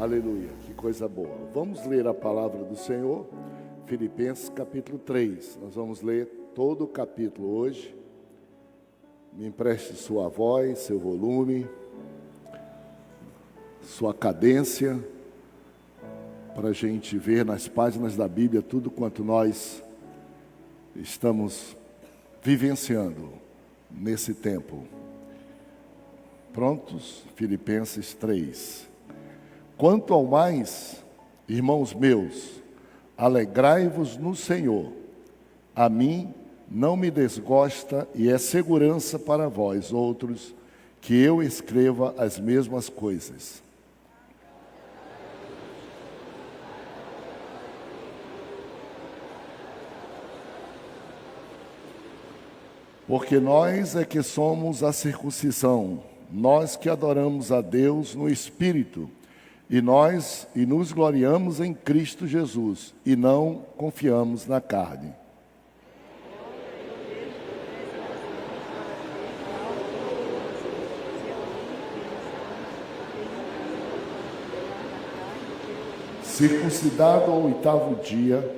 Aleluia, que coisa boa. Vamos ler a palavra do Senhor, Filipenses capítulo 3. Nós vamos ler todo o capítulo hoje. Me empreste sua voz, seu volume, sua cadência, para a gente ver nas páginas da Bíblia tudo quanto nós estamos vivenciando nesse tempo. Prontos? Filipenses 3. Quanto ao mais, irmãos meus, alegrai-vos no Senhor. A mim não me desgosta e é segurança para vós outros que eu escreva as mesmas coisas. Porque nós é que somos a circuncisão, nós que adoramos a Deus no Espírito, e nos gloriamos em Cristo Jesus, e não confiamos na carne. Circuncidado ao 8º dia,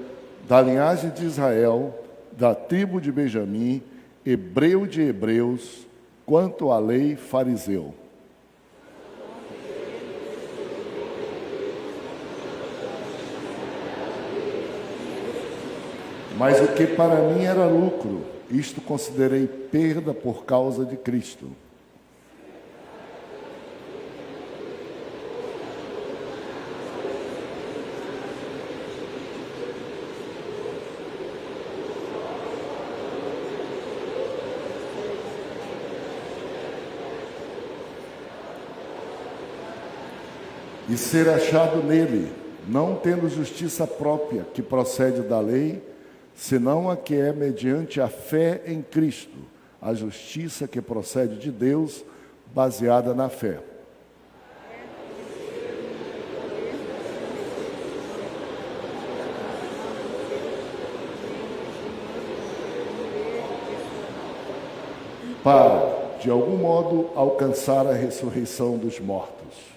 da linhagem de Israel, da tribo de Benjamim, hebreu de hebreus, quanto à lei, fariseu. Mas o que para mim era lucro, isto considerei perda por causa de Cristo. E ser achado nele, não tendo justiça própria que procede da lei, senão a que é mediante a fé em Cristo, a justiça que procede de Deus, baseada na fé. Para, de algum modo, alcançar a ressurreição dos mortos.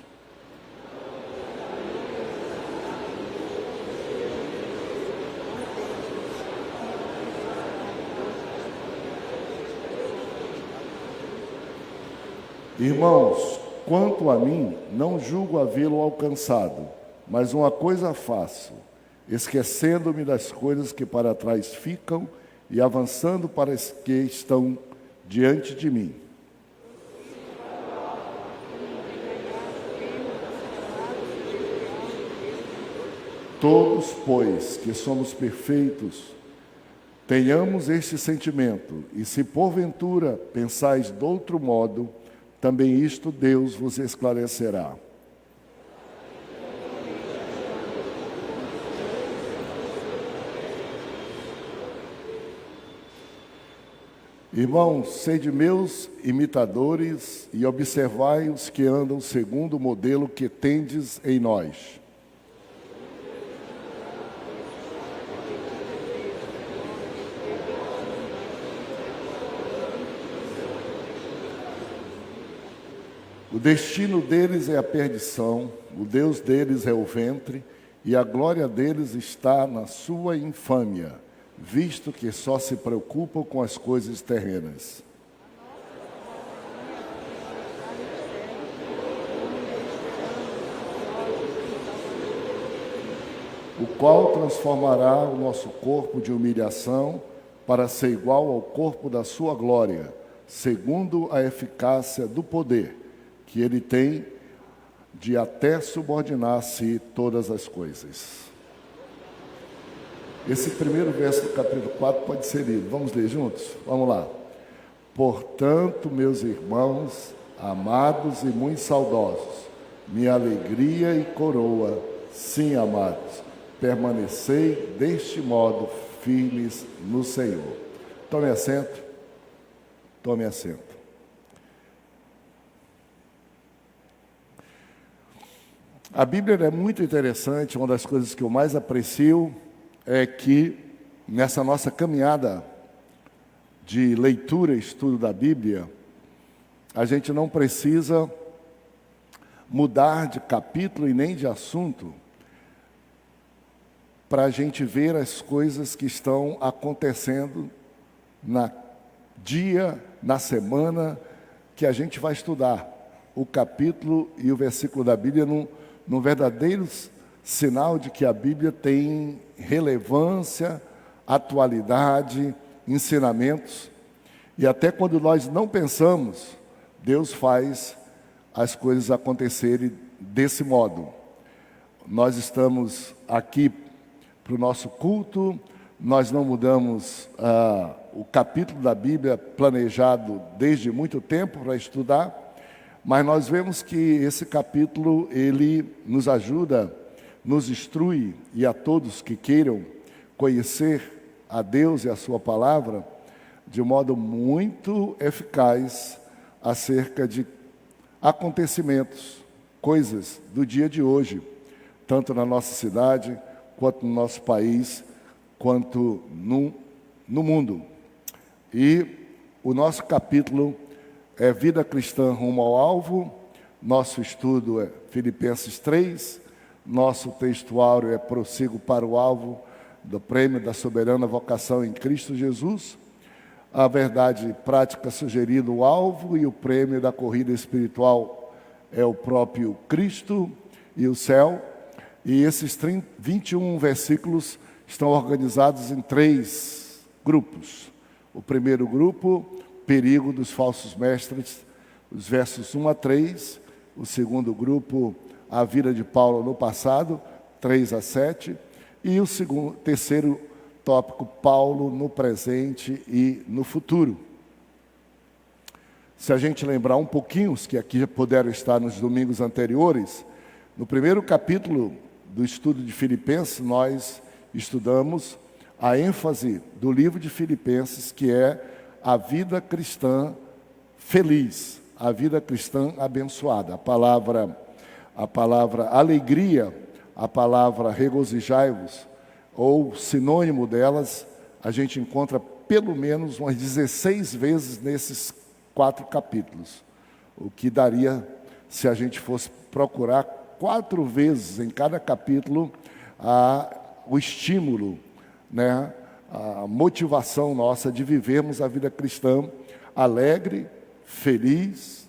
Irmãos, quanto a mim, não julgo havê-lo alcançado, mas uma coisa faço, esquecendo-me das coisas que para trás ficam e avançando para as que estão diante de mim. Todos, pois, que somos perfeitos, tenhamos este sentimento, e se porventura pensais de outro modo, também isto Deus vos esclarecerá. Irmãos, sede meus imitadores e observai os que andam segundo o modelo que tendes em nós. O destino deles é a perdição, o Deus deles é o ventre, e a glória deles está na sua infâmia, visto que só se preocupam com as coisas terrenas. O qual transformará o nosso corpo de humilhação para ser igual ao corpo da sua glória, segundo a eficácia do poder que ele tem de até subordinar-se todas as coisas. Esse primeiro verso do capítulo 4 pode ser lido. Vamos ler juntos? Vamos lá. Portanto, meus irmãos, amados e muito saudosos, minha alegria e coroa, sim, amados, permanecei deste modo firmes no Senhor. Tome assento. Tome assento. A Bíblia é muito interessante. Uma das coisas que eu mais aprecio é que, nessa nossa caminhada de leitura e estudo da Bíblia, a gente não precisa mudar de capítulo e nem de assunto, para a gente ver as coisas que estão acontecendo na semana que a gente vai estudar o capítulo e o versículo da Bíblia num verdadeiro sinal de que a Bíblia tem relevância, atualidade, ensinamentos. E até quando nós não pensamos, Deus faz as coisas acontecerem desse modo. Nós estamos aqui para o nosso culto, nós não mudamos o capítulo da Bíblia planejado desde muito tempo para estudar, mas nós vemos que esse capítulo, ele nos ajuda, nos instrui, e a todos que queiram conhecer a Deus e a sua palavra, de um modo muito eficaz, acerca de acontecimentos, coisas do dia de hoje, tanto na nossa cidade, quanto no nosso país, quanto no mundo. E o nosso capítulo é Vida Cristã rumo ao alvo, nosso estudo é Filipenses 3, nosso textuário é Prossigo para o alvo do prêmio da soberana vocação em Cristo Jesus, a verdade prática sugerida o alvo, e o prêmio da corrida espiritual é o próprio Cristo e o céu. E esses 21 versículos estão organizados em 3 grupos. O primeiro grupo, perigo dos falsos mestres, os versos 1 a 3. O segundo grupo, a vida de Paulo no passado, 3 a 7. E o terceiro tópico, Paulo no presente e no futuro. Se a gente lembrar um pouquinho, os que aqui já puderam estar nos domingos anteriores, no primeiro capítulo do estudo de Filipenses, nós estudamos a ênfase do livro de Filipenses, que é a vida cristã feliz, a vida cristã abençoada. A palavra alegria, a palavra regozijai-vos, ou sinônimo delas, a gente encontra pelo menos umas 16 vezes nesses 4 capítulos. O que daria, se a gente fosse procurar 4 vezes em cada capítulo, o estímulo, né, a motivação nossa de vivermos a vida cristã alegre, feliz,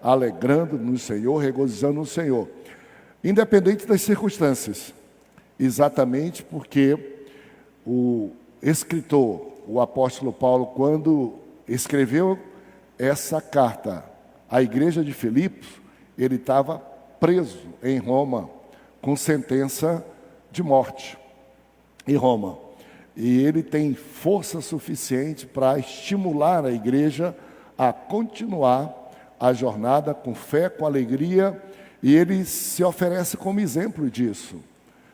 alegrando no Senhor, regozijando no Senhor, independente das circunstâncias. Exatamente porque o escritor, o apóstolo Paulo, quando escreveu essa carta à igreja de Filipos, ele estava preso em Roma, com sentença de morte em Roma. E ele tem força suficiente para estimular a igreja a continuar a jornada com fé, com alegria, e ele se oferece como exemplo disso,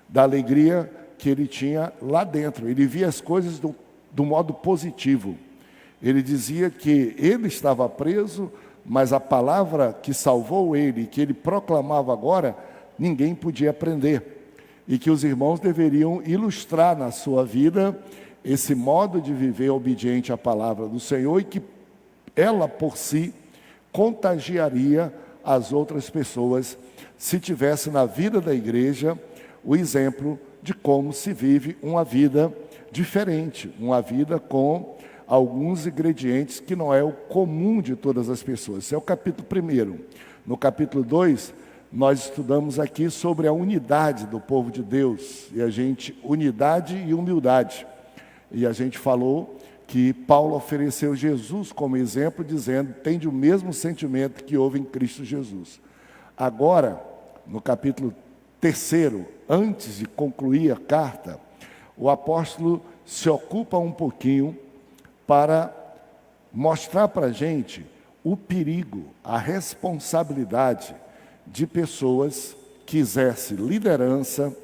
da alegria que ele tinha lá dentro. Ele via as coisas do modo positivo. Ele dizia que ele estava preso, mas a palavra que salvou ele, que ele proclamava agora, ninguém podia aprender. E que os irmãos deveriam ilustrar na sua vida esse modo de viver obediente à palavra do Senhor, e que ela por si contagiaria as outras pessoas, se tivesse na vida da igreja o exemplo de como se vive uma vida diferente, uma vida com alguns ingredientes que não é o comum de todas as pessoas. Esse é o capítulo 1. No capítulo 2, nós estudamos aqui sobre a unidade do povo de Deus, unidade e humildade. E a gente falou que Paulo ofereceu Jesus como exemplo, dizendo: tende o mesmo sentimento que houve em Cristo Jesus. Agora, no capítulo 3, antes de concluir a carta, o apóstolo se ocupa um pouquinho para mostrar para a gente o perigo, a responsabilidade de pessoas que exercem liderança,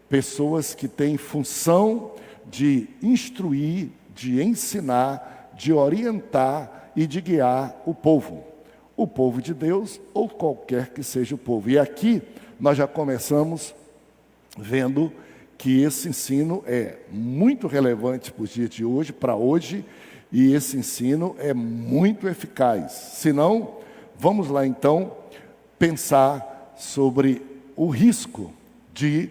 pessoas que têm função de instruir, de ensinar, de orientar e de guiar o povo de Deus, ou qualquer que seja o povo. E aqui nós já começamos vendo que esse ensino é muito relevante para os dias de hoje, para hoje, e esse ensino é muito eficaz. Se não, vamos lá então, pensar sobre o risco de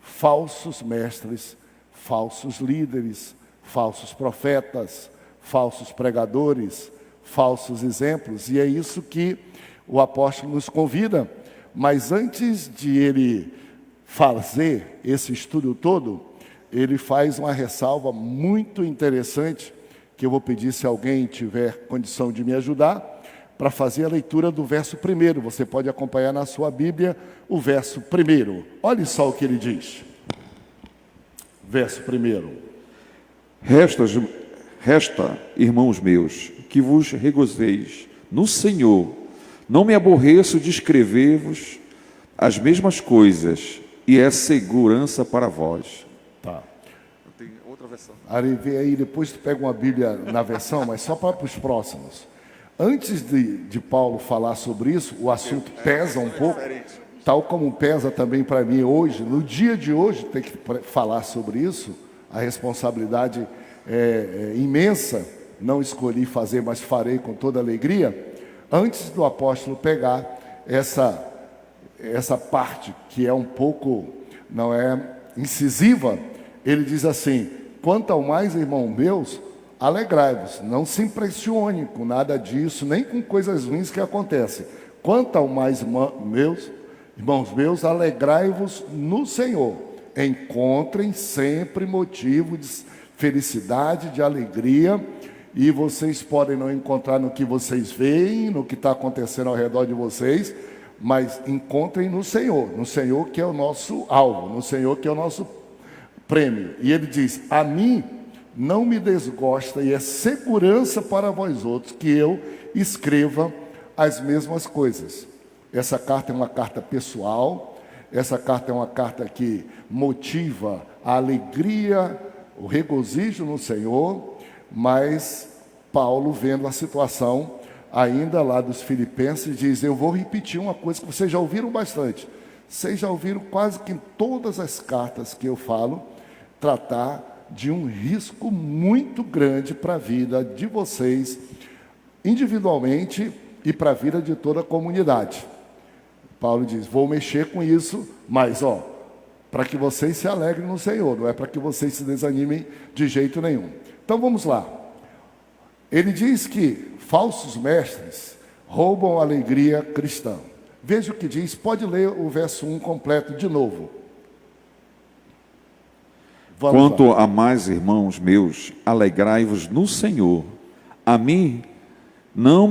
falsos mestres, falsos líderes, falsos profetas, falsos pregadores, falsos exemplos. E é isso que o apóstolo nos convida. Mas antes de ele fazer esse estudo todo, ele faz uma ressalva muito interessante, que eu vou pedir, se alguém tiver condição de me ajudar, para fazer a leitura do verso 1. Você pode acompanhar na sua Bíblia o verso 1. Olhe só o que ele diz. Verso 1. Resta, irmãos meus, que vos regozeis no Senhor. Não me aborreço de escrever-vos as mesmas coisas, e é segurança para vós. Tá. Tem outra versão. Ari, vê aí, depois tu pega uma Bíblia na versão, mas só para os próximos. Antes de Paulo falar sobre isso, o assunto pesa um pouco, tal como pesa também para mim hoje, no dia de hoje, ter que falar sobre isso, a responsabilidade é imensa. Não escolhi fazer, mas farei com toda alegria. Antes do apóstolo pegar essa parte que é um pouco, não é incisiva, ele diz assim: quanto ao mais, irmãos meus, alegrai-vos, não se impressione com nada disso, nem com coisas ruins que acontecem. Quanto ao mais, irmãos meus, alegrai-vos no Senhor. Encontrem sempre motivo de felicidade, de alegria, e vocês podem não encontrar no que vocês veem, no que está acontecendo ao redor de vocês, mas encontrem no Senhor que é o nosso alvo, no Senhor que é o nosso prêmio. E ele diz: a mim não me desgosta, e é segurança para vós outros que eu escreva as mesmas coisas. Essa carta é uma carta pessoal, essa carta é uma carta que motiva a alegria, o regozijo no Senhor, mas Paulo, vendo a situação ainda lá dos Filipenses, diz: eu vou repetir uma coisa que vocês já ouviram bastante. Vocês já ouviram quase que em todas as cartas que eu falo, tratar de um risco muito grande para a vida de vocês, individualmente, e para a vida de toda a comunidade. Paulo diz: vou mexer com isso, mas para que vocês se alegrem no Senhor, não é para que vocês se desanimem de jeito nenhum. Então vamos lá. Ele diz que falsos mestres roubam a alegria cristã. Veja o que diz, pode ler o verso 1 completo de novo. Quanto a mais, irmãos meus, alegrai-vos no Senhor. A mim não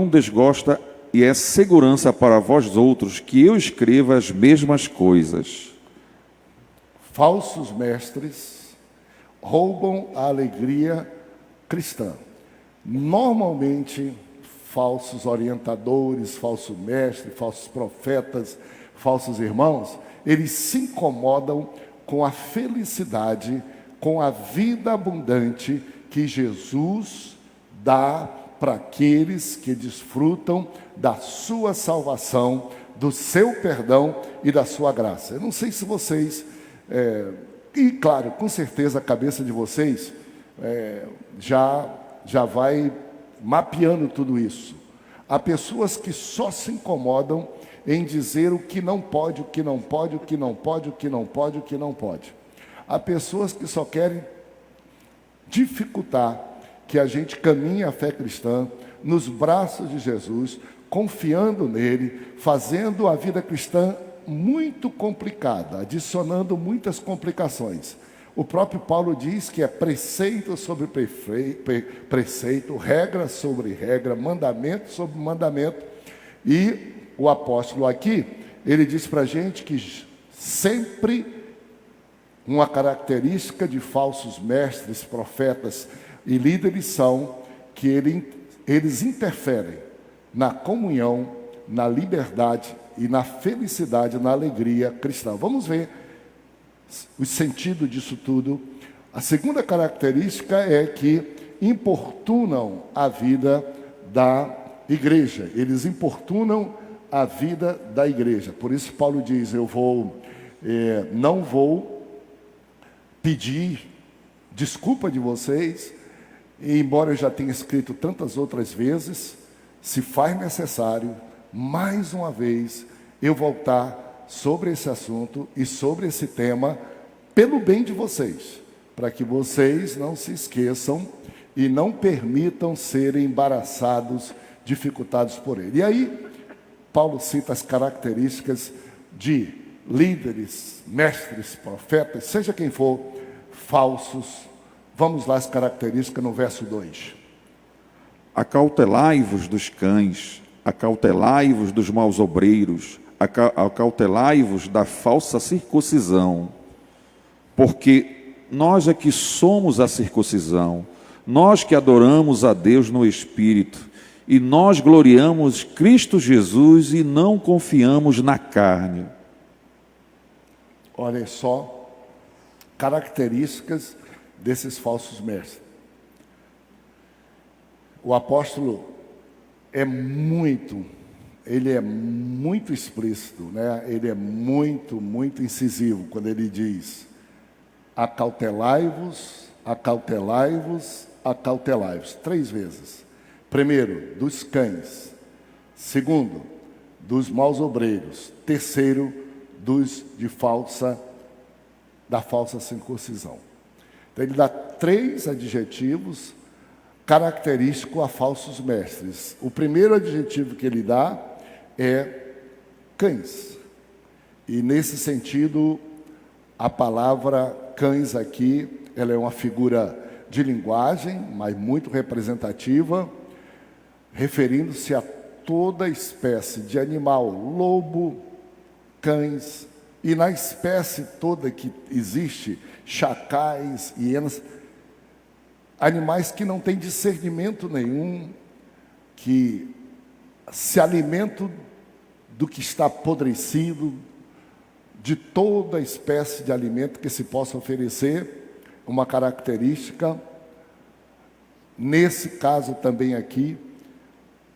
desgosta, e é segurança para vós outros que eu escreva as mesmas coisas. Falsos mestres roubam a alegria cristã. Normalmente, falsos orientadores, falsos mestres, falsos profetas, falsos irmãos, eles se incomodam com a felicidade, com a vida abundante que Jesus dá para aqueles que desfrutam da sua salvação, do seu perdão e da sua graça. Eu não sei se vocês, e claro, com certeza a cabeça de vocês já vai mapeando tudo isso. Há pessoas que só se incomodam em dizer o que não pode, o que não pode, o que não pode, o que não pode, o que não pode. Há pessoas que só querem dificultar que a gente caminhe a fé cristã nos braços de Jesus, confiando nele, fazendo a vida cristã muito complicada, adicionando muitas complicações. O próprio Paulo diz que é preceito sobre preceito, regra sobre regra, mandamento sobre mandamento. E o apóstolo aqui, ele diz para a gente que sempre uma característica de falsos mestres, profetas e líderes são que eles interferem na comunhão, na liberdade e na felicidade, na alegria cristã. Vamos ver o sentido disso tudo. A segunda característica é que importunam a vida da igreja. Eles importunam a vida da igreja. Por isso Paulo diz: eu não vou pedir desculpa de vocês, e embora eu já tenha escrito tantas outras vezes, se faz necessário, mais uma vez, eu voltar sobre esse assunto e sobre esse tema, pelo bem de vocês, para que vocês não se esqueçam e não permitam serem embaraçados, dificultados por ele. E aí, Paulo cita as características de líderes, mestres, profetas, seja quem for, falsos. Vamos lá, as características no verso 2. Acautelai-vos dos cães, acautelai-vos dos maus obreiros, acautelai-vos da falsa circuncisão, porque nós é que somos a circuncisão, nós que adoramos a Deus no Espírito, e nós gloriamos Cristo Jesus e não confiamos na carne. Olhem só, características desses falsos mestres. O apóstolo ele é muito explícito, né? Ele é muito incisivo quando ele diz: acautelai-vos, acautelai-vos, acautelai-vos, 3 vezes. Primeiro, dos cães. Segundo, dos maus obreiros. Terceiro, da falsa circuncisão. Então ele dá 3 adjetivos característicos a falsos mestres. O primeiro adjetivo que ele dá é cães. E nesse sentido, a palavra cães aqui, ela é uma figura de linguagem, mas muito representativa, referindo-se a toda espécie de animal, lobo, cães, e na espécie toda que existe, chacais, hienas, animais que não têm discernimento nenhum, que se alimentam do que está apodrecido, de toda espécie de alimento que se possa oferecer, uma característica. Nesse caso também aqui,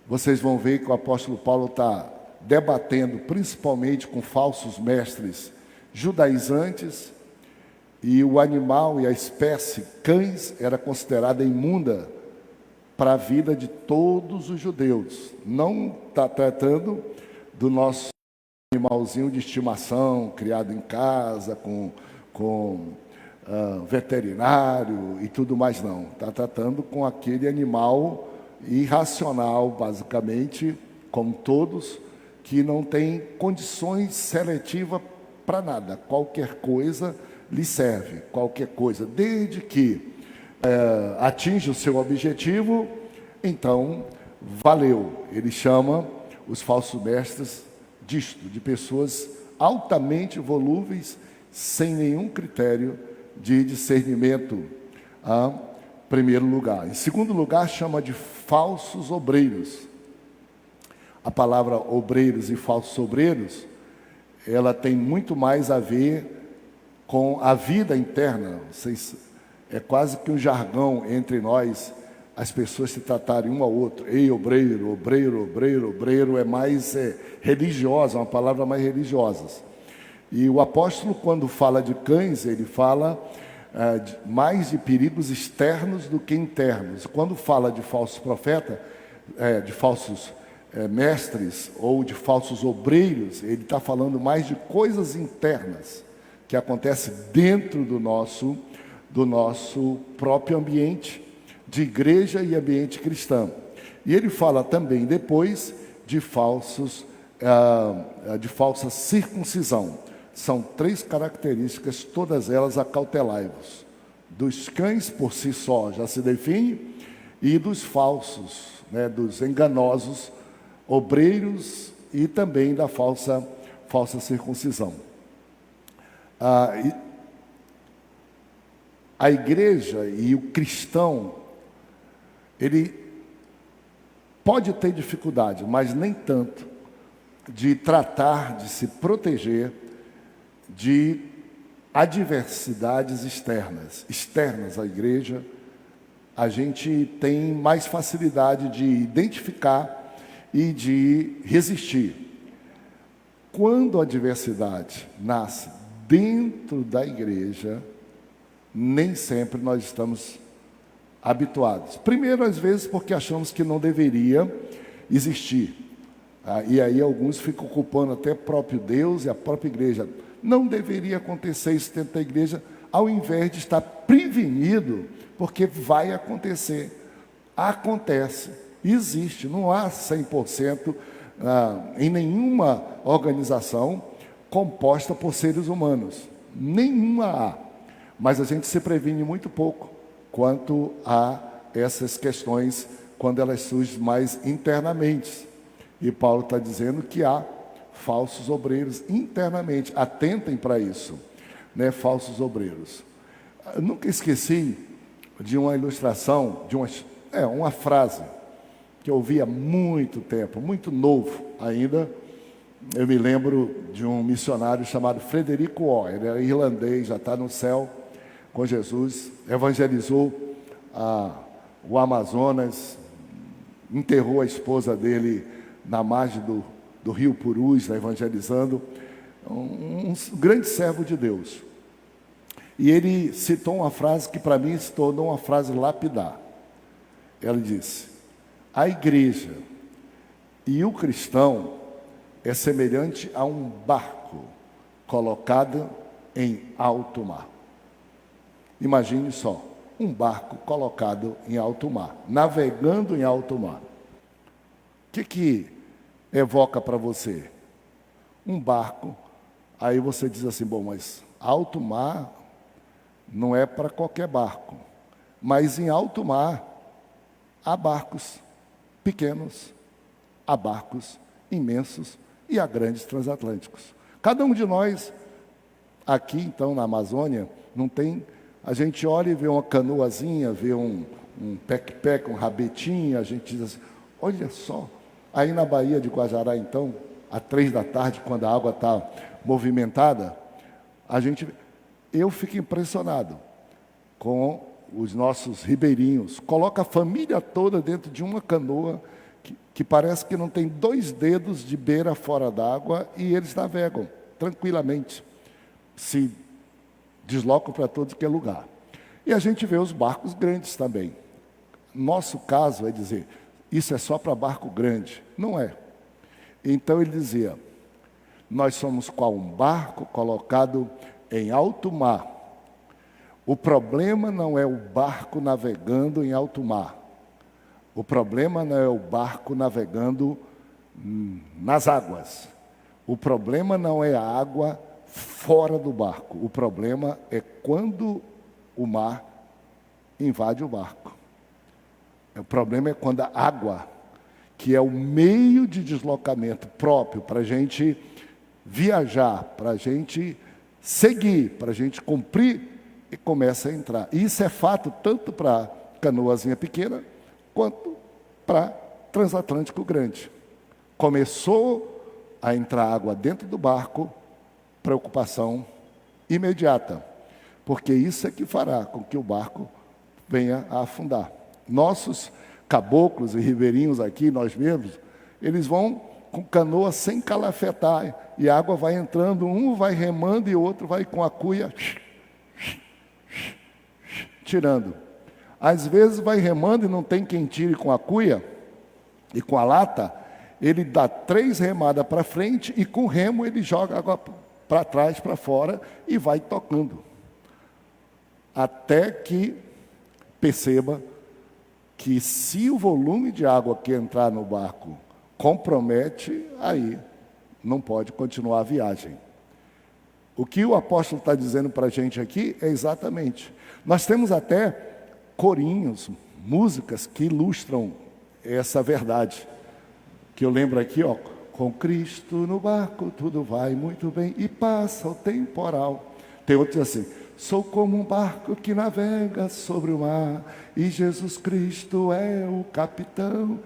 vocês vão ver que o apóstolo Paulo está debatendo principalmente com falsos mestres judaizantes, e o animal e a espécie cães era considerada imunda para a vida de todos os judeus. Não está tratando do nosso animalzinho de estimação, criado em casa, com veterinário e tudo mais, não. Está tratando com aquele animal irracional, basicamente, como todos, que não tem condições seletivas para nada. Qualquer coisa lhe serve, qualquer coisa, desde que atinja o seu objetivo, então valeu. Ele chama os falsos mestres disto, de pessoas altamente volúveis, sem nenhum critério de discernimento, em primeiro lugar. Em segundo lugar, chama de falsos obreiros. A palavra obreiros e falsos obreiros, ela tem muito mais a ver com a vida interna. É quase que um jargão entre nós, as pessoas se tratarem um ao outro. Ei, obreiro, obreiro, obreiro, obreiro, é mais religiosa, uma palavra mais religiosa. E o apóstolo, quando fala de cães, ele fala mais de perigos externos do que internos. Quando fala de falsos profetas, de falsos mestres ou de falsos obreiros, ele está falando mais de coisas internas que acontecem dentro do nosso próprio ambiente de igreja e ambiente cristão. E ele fala também depois de falsa circuncisão. São 3 características, todas elas acautelai-vos. Dos cães por si só já se define, e dos falsos, dos enganosos obreiros, e também da falsa circuncisão. A igreja e o cristão, ele pode ter dificuldade, mas nem tanto, de tratar, de se proteger de adversidades externas à igreja. A gente tem mais facilidade de identificar e de resistir. Quando a adversidade nasce dentro da igreja, nem sempre nós estamos habituados. Primeiro, às vezes, porque achamos que não deveria, existir. E aí alguns ficam culpando até o próprio Deus e a própria igreja. Não deveria acontecer isso dentro da igreja, ao invés de estar prevenido, porque vai acontecer. Acontece, existe, não há 100% em nenhuma organização composta por seres humanos. Nenhuma há. Mas a gente se previne muito pouco quanto a essas questões, quando elas surgem mais internamente. E Paulo está dizendo que há falsos obreiros internamente. Atentem para isso, né? Falsos obreiros. Eu nunca esqueci de uma ilustração, de uma frase que eu ouvi há muito tempo, muito novo ainda. Eu me lembro de um missionário chamado Frederico O. Ele era irlandês, já está no céu com Jesus, evangelizou o Amazonas, enterrou a esposa dele na margem do rio Purus, evangelizando, um grande servo de Deus. E ele citou uma frase que para mim se tornou uma frase lapidar. Ele disse: a igreja e o cristão é semelhante a um barco colocado em alto mar. Imagine só, um barco colocado em alto mar, navegando em alto mar. O que evoca para você? Um barco. Aí você diz assim, bom, mas alto mar não é para qualquer barco. Mas em alto mar há barcos pequenos, há barcos imensos e há grandes transatlânticos. Cada um de nós, aqui então na Amazônia, não tem... A gente olha e vê uma canoazinha, vê um pack, um rabetinho, a gente diz assim, olha só. Aí na Baía de Guajará, então, às 3 da tarde, quando a água está movimentada, eu fico impressionado com os nossos ribeirinhos. Coloca a família toda dentro de uma canoa que parece que não tem 2 dedos de beira fora d'água e eles navegam tranquilamente, se deslocam para todo que é lugar. E a gente vê os barcos grandes também. Nosso caso é dizer, isso é só para barco grande. Não é. Então ele dizia, nós somos qual um barco colocado em alto mar. O problema não é o barco navegando em alto mar. O problema não é o barco navegando nas águas. O problema não é a água fora do barco. O problema é quando o mar invade o barco. O problema é quando a água, que é o meio de deslocamento próprio para a gente viajar, para a gente seguir, para a gente cumprir, e começa a entrar. E isso é fato tanto para canoazinha pequena, quanto para transatlântico grande. Começou a entrar água dentro do barco, preocupação imediata, porque isso é que fará com que o barco venha a afundar. Nossos caboclos e ribeirinhos aqui, nós mesmos, eles vão com canoa sem calafetar, e a água vai entrando, um vai remando e o outro vai com a cuia tirando. Às vezes vai remando e não tem quem tire com a cuia e com a lata, ele dá 3 remadas para frente e com o remo ele joga a água para trás, para fora e vai tocando. Até que perceba que se o volume de água que entrar no barco compromete, aí não pode continuar a viagem. O que o apóstolo está dizendo para a gente aqui é exatamente. Nós temos até corinhos, músicas que ilustram essa verdade. Que eu lembro aqui, ó, com Cristo no barco tudo vai muito bem e passa o temporal. Tem outros assim, sou como um barco que navega sobre o mar e Jesus Cristo é o capitão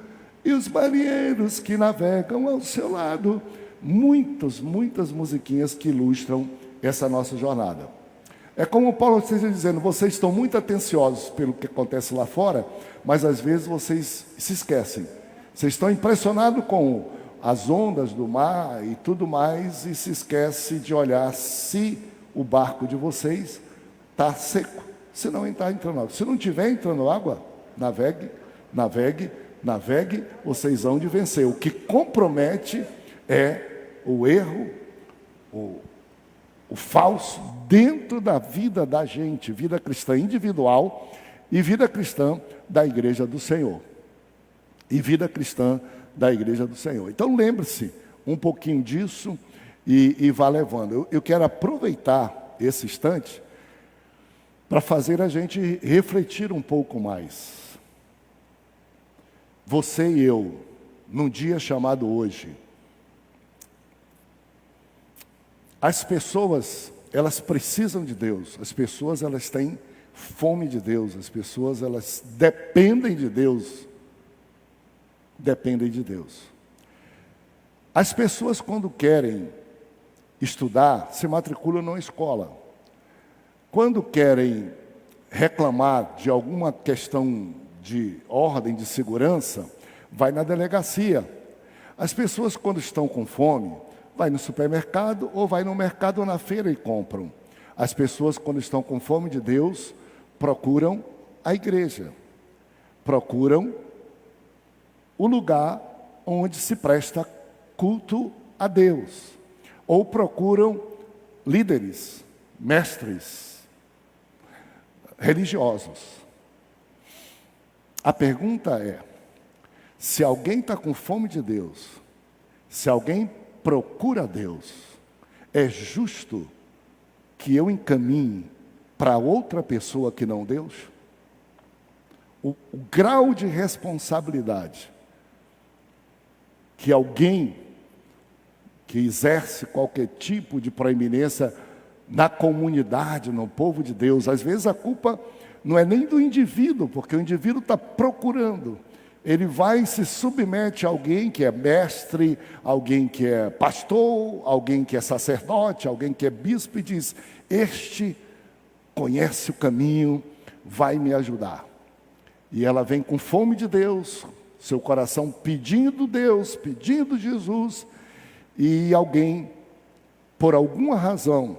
e os marinheiros que navegam ao seu lado. Muitas musiquinhas que ilustram essa nossa jornada. É como Paulo esteja dizendo, vocês estão muito atenciosos pelo que acontece lá fora, mas às vezes vocês se esquecem. Vocês estão impressionados com as ondas do mar e tudo mais, e se esquece de olhar se o barco de vocês está seco, se não está entrando água. Se não estiver entrando água, navegue, navegue, vocês hão de vencer. O que compromete é o erro, o falso dentro da vida da gente, vida cristã individual e vida cristã da igreja do Senhor. E vida cristã da igreja do Senhor. Então lembre-se um pouquinho disso e vá levando. Eu quero aproveitar esse instante para fazer a gente refletir um pouco mais. Você e eu, num dia chamado hoje, as pessoas, elas precisam de Deus. As pessoas, elas têm fome de Deus. As pessoas, elas dependem de Deus. Dependem de Deus. As pessoas, quando querem estudar, se matriculam numa escola. Quando querem reclamar de alguma questão de ordem, de segurança, vai na delegacia. As pessoas, quando estão com fome, vai no supermercado ou vai no mercado ou na feira e compram. As pessoas, quando estão com fome de Deus, procuram a igreja. Procuram o lugar onde se presta culto a Deus. Ou procuram líderes, mestres religiosos. A pergunta é, se alguém está com fome de Deus, se alguém procura Deus, é justo que eu encaminhe para outra pessoa que não Deus? O grau de responsabilidade que alguém que exerce qualquer tipo de proeminência na comunidade, no povo de Deus, às vezes a culpa não é nem do indivíduo, porque o indivíduo está procurando. Ele vai e se submete a alguém que é mestre, alguém que é pastor, alguém que é sacerdote, alguém que é bispo e diz, este conhece o caminho, vai me ajudar. E ela vem com fome de Deus, seu coração pedindo Deus, pedindo Jesus, e alguém, por alguma razão,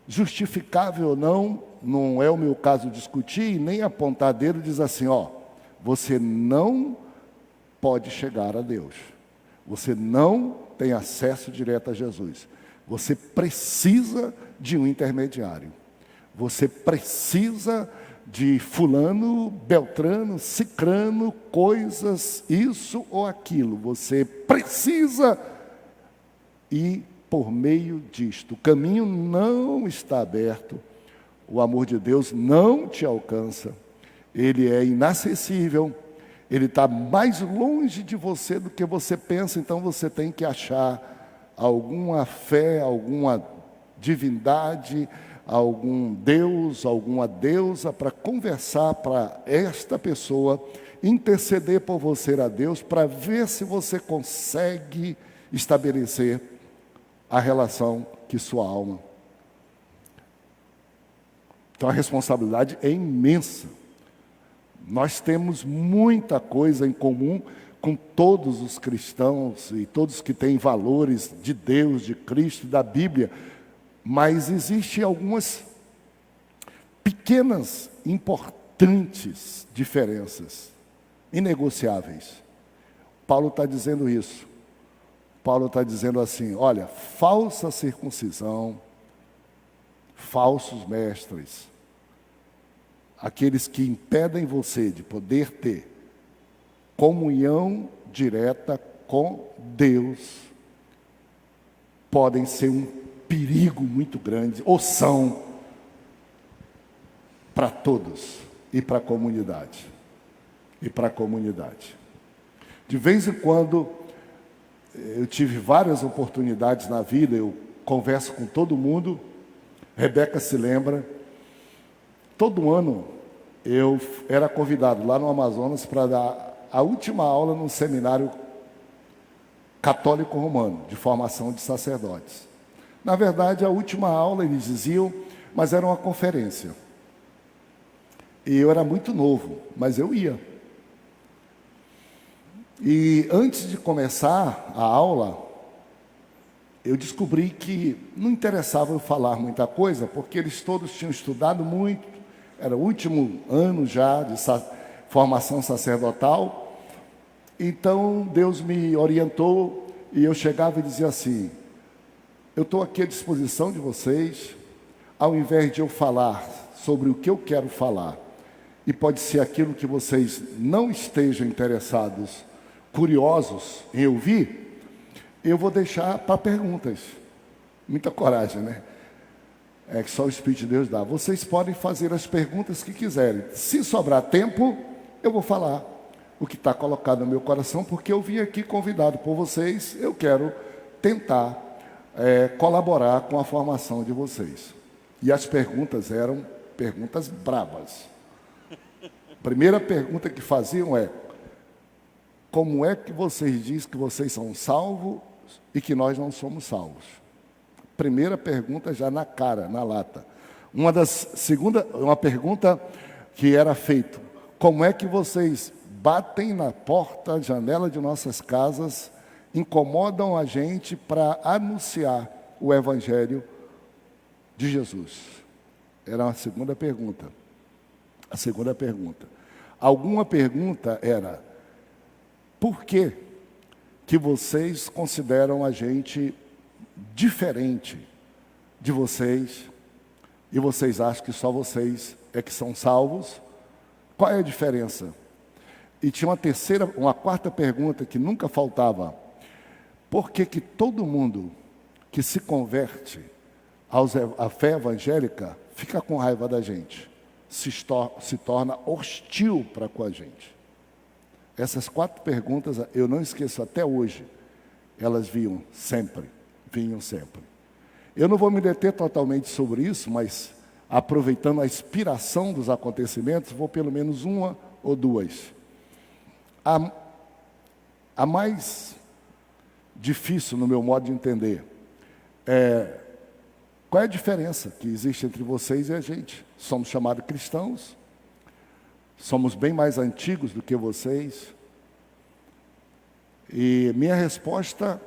justificável ou não, não é o meu caso discutir, nem apontar dedo, diz assim, ó, você não pode chegar a Deus. Você não tem acesso direto a Jesus. Você precisa de um intermediário. Você precisa de fulano, beltrano, cicrano, coisas, isso ou aquilo. Você precisa ir por meio disto. O caminho não está aberto. O amor de Deus não te alcança. Ele é inacessível, ele está mais longe de você do que você pensa, então você tem que achar alguma fé, alguma divindade, algum Deus, alguma deusa para conversar para esta pessoa, interceder por você a Deus, para ver se você consegue estabelecer a relação que sua alma. Então a responsabilidade é imensa. Nós temos muita coisa em comum com todos os cristãos e todos que têm valores de Deus, de Cristo, da Bíblia, mas existem algumas pequenas, importantes diferenças, inegociáveis. Paulo está dizendo isso. Paulo está dizendo assim, olha, falsa circuncisão, falsos mestres, aqueles que impedem você de poder ter comunhão direta com Deus, podem ser um perigo muito grande, ou são, para todos e para a comunidade. E para a comunidade. De vez em quando, eu tive várias oportunidades na vida, eu converso com todo mundo, Rebeca se lembra, todo ano eu era convidado lá no Amazonas para dar a última aula num seminário católico romano, de formação de sacerdotes. Na verdade, a última aula, eles diziam, mas era uma conferência. E eu era muito novo, mas eu ia. E antes de começar a aula, eu descobri que não interessava eu falar muita coisa, porque eles todos tinham estudado muito, era o último ano já de formação sacerdotal, Então Deus me orientou e eu chegava e dizia assim: eu estou aqui à disposição de vocês, ao invés de eu falar sobre o que eu quero falar, e pode ser aquilo que vocês não estejam interessados, curiosos em ouvir, eu vou deixar para perguntas. Muita coragem, né? É que só o Espírito de Deus dá. Vocês podem fazer as perguntas que quiserem. Se sobrar tempo, eu vou falar o que está colocado no meu coração, porque eu vim aqui convidado por vocês. Eu quero tentar colaborar com a formação de vocês. E as perguntas eram perguntas brabas. A primeira pergunta que faziam é: como é que vocês dizem que vocês são salvos e que nós não somos salvos? Primeira pergunta já na cara, na lata. Uma pergunta que era feita: como é que vocês batem na porta, janela de nossas casas, incomodam a gente para anunciar o Evangelho de Jesus? Era a segunda pergunta. A segunda pergunta. Alguma pergunta era: por que vocês consideram a gente diferente de vocês e vocês acham que só vocês é que são salvos? Qual é a diferença? E tinha uma quarta pergunta que nunca faltava: por que todo mundo que se converte à fé evangélica fica com raiva da gente, se torna hostil para com a gente? Essas 4 perguntas eu não esqueço até hoje. Elas vinham sempre. Eu não vou me deter totalmente sobre isso, mas aproveitando a inspiração dos acontecimentos, vou pelo menos uma ou duas. A mais difícil, no meu modo de entender, qual é a diferença que existe entre vocês e a gente? Somos chamados cristãos, somos bem mais antigos do que vocês. E minha resposta,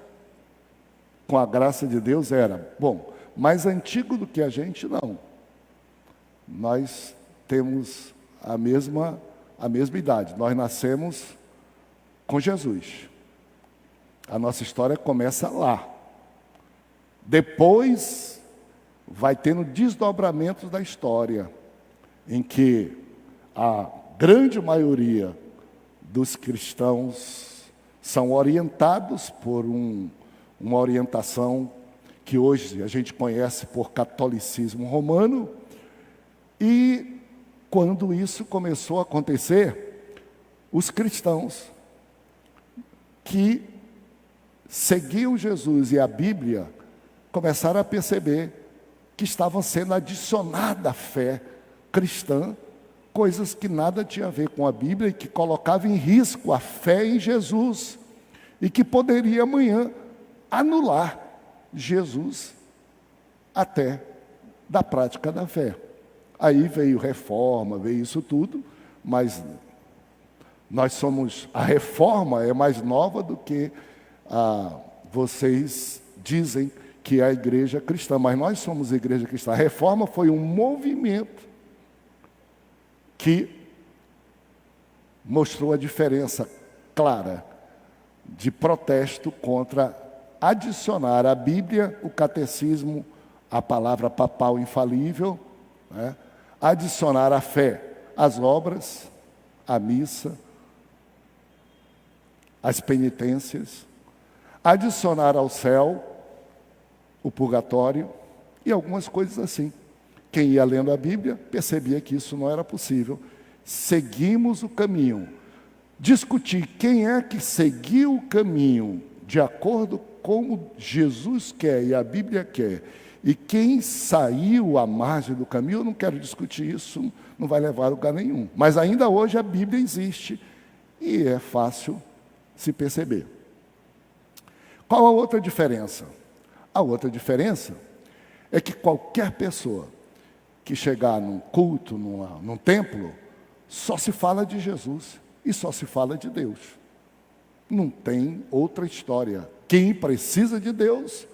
com a graça de Deus, era: bom, mais antigo do que a gente, não. Nós temos a mesma idade. Nós nascemos com Jesus. A nossa história começa lá. Depois vai tendo desdobramentos da história, em que a grande maioria dos cristãos são orientados por uma orientação que hoje a gente conhece por catolicismo romano. E quando isso começou a acontecer, os cristãos que seguiam Jesus e a Bíblia começaram a perceber que estavam sendo adicionada à fé cristã coisas que nada tinha a ver com a Bíblia e que colocavam em risco a fé em Jesus e que poderia amanhã anular Jesus até da prática da fé. Aí veio reforma, veio isso tudo, mas a reforma é mais nova do que vocês dizem que é a igreja cristã, mas nós somos a igreja cristã. A reforma foi um movimento que mostrou a diferença clara de protesto contra adicionar à Bíblia, o catecismo, a palavra papal infalível, né? Adicionar à fé as obras, a missa, as penitências, adicionar ao céu o purgatório e algumas coisas assim. Quem ia lendo a Bíblia percebia que isso não era possível. Seguimos o caminho. Discutir quem é que seguiu o caminho de acordo com como Jesus quer e a Bíblia quer, e quem saiu à margem do caminho, eu não quero discutir isso, não vai levar a lugar nenhum. Mas ainda hoje a Bíblia existe e é fácil se perceber. Qual a outra diferença? A outra diferença é que qualquer pessoa que chegar num culto, num templo, só se fala de Jesus e só se fala de Deus. Não tem outra história. Quem precisa de Deus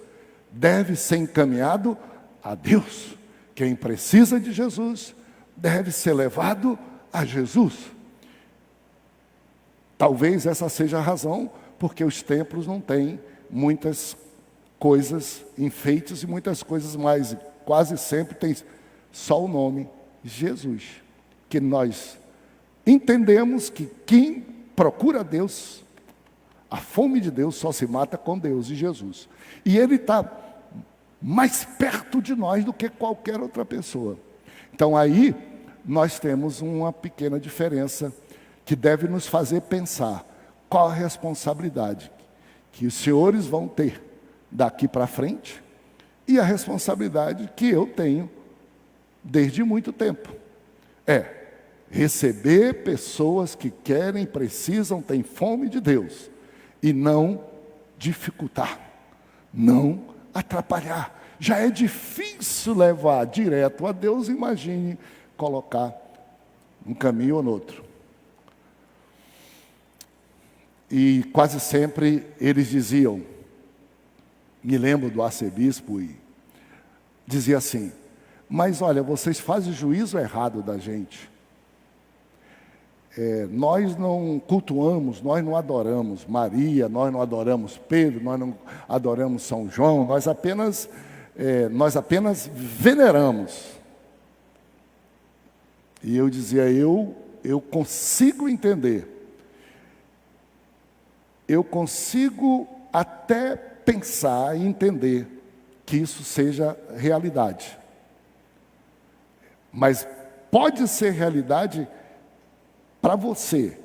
deve ser encaminhado a Deus. Quem precisa de Jesus deve ser levado a Jesus. Talvez essa seja a razão porque os templos não têm muitas coisas, enfeites e muitas coisas mais. Quase sempre tem só o nome Jesus. Que nós entendemos que quem procura Deus, a fome de Deus só se mata com Deus e Jesus. E Ele está mais perto de nós do que qualquer outra pessoa. Então aí nós temos uma pequena diferença que deve nos fazer pensar qual a responsabilidade que os senhores vão ter daqui para frente e a responsabilidade que eu tenho desde muito tempo. É receber pessoas que querem, precisam, têm fome de Deus e não dificultar, não atrapalhar. Já é difícil levar direto a Deus, imagine colocar um caminho ou no outro. E quase sempre eles diziam, me lembro do arcebispo, e dizia assim: mas olha, vocês fazem juízo errado da gente. Nós não cultuamos, nós não adoramos Maria, nós não adoramos Pedro, nós não adoramos São João, nós apenas veneramos. E eu dizia, eu consigo entender. Eu consigo até pensar e entender que isso seja realidade. Mas pode ser realidade para você,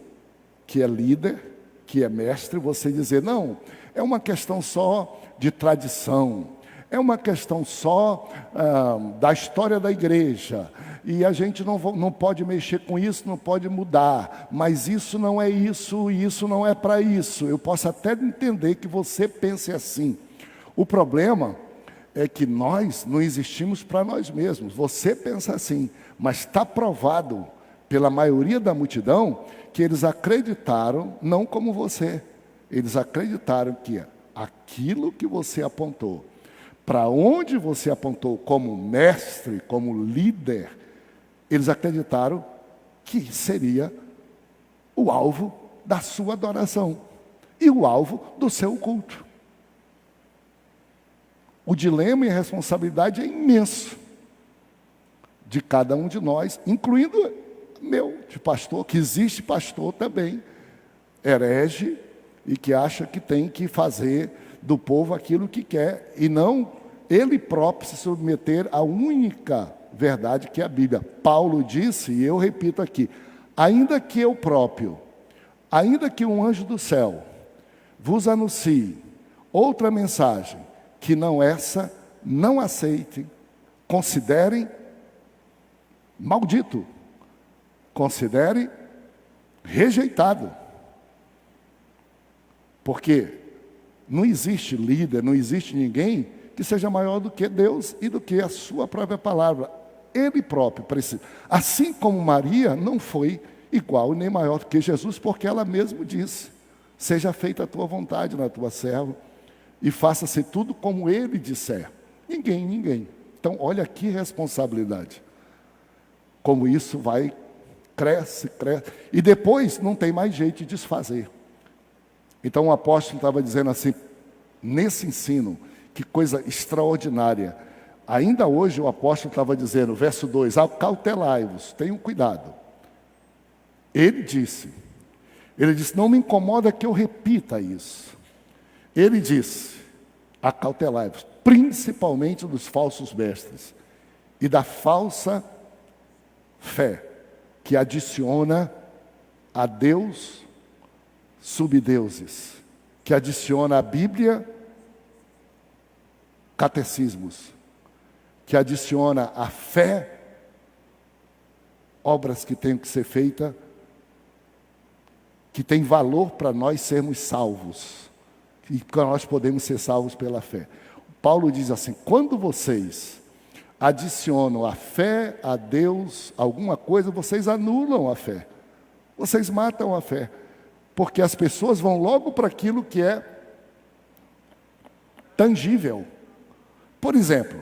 que é líder, que é mestre, você dizer, não, é uma questão só de tradição, é uma questão só da história da igreja, e a gente não pode mexer com isso, não pode mudar, mas isso não é isso, e isso não é para isso. Eu posso até entender que você pense assim. O problema é que nós não existimos para nós mesmos. Você pensa assim, mas está provado pela maioria da multidão que eles acreditaram, não como você, eles acreditaram que aquilo que você apontou, para onde você apontou como mestre, como líder, eles acreditaram que seria o alvo da sua adoração e o alvo do seu culto. O dilema e a responsabilidade é imenso de cada um de nós, incluindo meu, de pastor, que existe pastor também, herege, e que acha que tem que fazer do povo aquilo que quer, e não ele próprio se submeter à única verdade que é a Bíblia. Paulo disse, e eu repito aqui, ainda que eu próprio, ainda que um anjo do céu vos anuncie outra mensagem, que não essa, não aceitem, considerem maldito, considerem rejeitado. Porque não existe líder, não existe ninguém que seja maior do que Deus e do que a sua própria palavra. Ele próprio precisa. Assim como Maria não foi igual nem maior do que Jesus, porque ela mesma disse, seja feita a tua vontade na tua serva, e faça-se tudo como ele disser. Ninguém. Então, olha que responsabilidade. Como isso vai, cresce. E depois não tem mais jeito de desfazer. Então o apóstolo estava dizendo assim, nesse ensino, que coisa extraordinária. Ainda hoje o apóstolo estava dizendo, verso 2, acautelai-vos, tenham cuidado. Ele disse, não me incomoda que eu repita isso. Ele disse, acautelai-vos, principalmente dos falsos mestres e da falsa fé, que adiciona a Deus subdeuses, que adiciona à Bíblia catecismos, que adiciona à fé obras que têm que ser feitas, que tem valor para nós sermos salvos, e que nós podemos ser salvos pela fé. Paulo diz assim, quando vocês adicionam a fé a Deus, alguma coisa, vocês anulam a fé, vocês matam a fé, porque as pessoas vão logo para aquilo que é tangível. Por exemplo,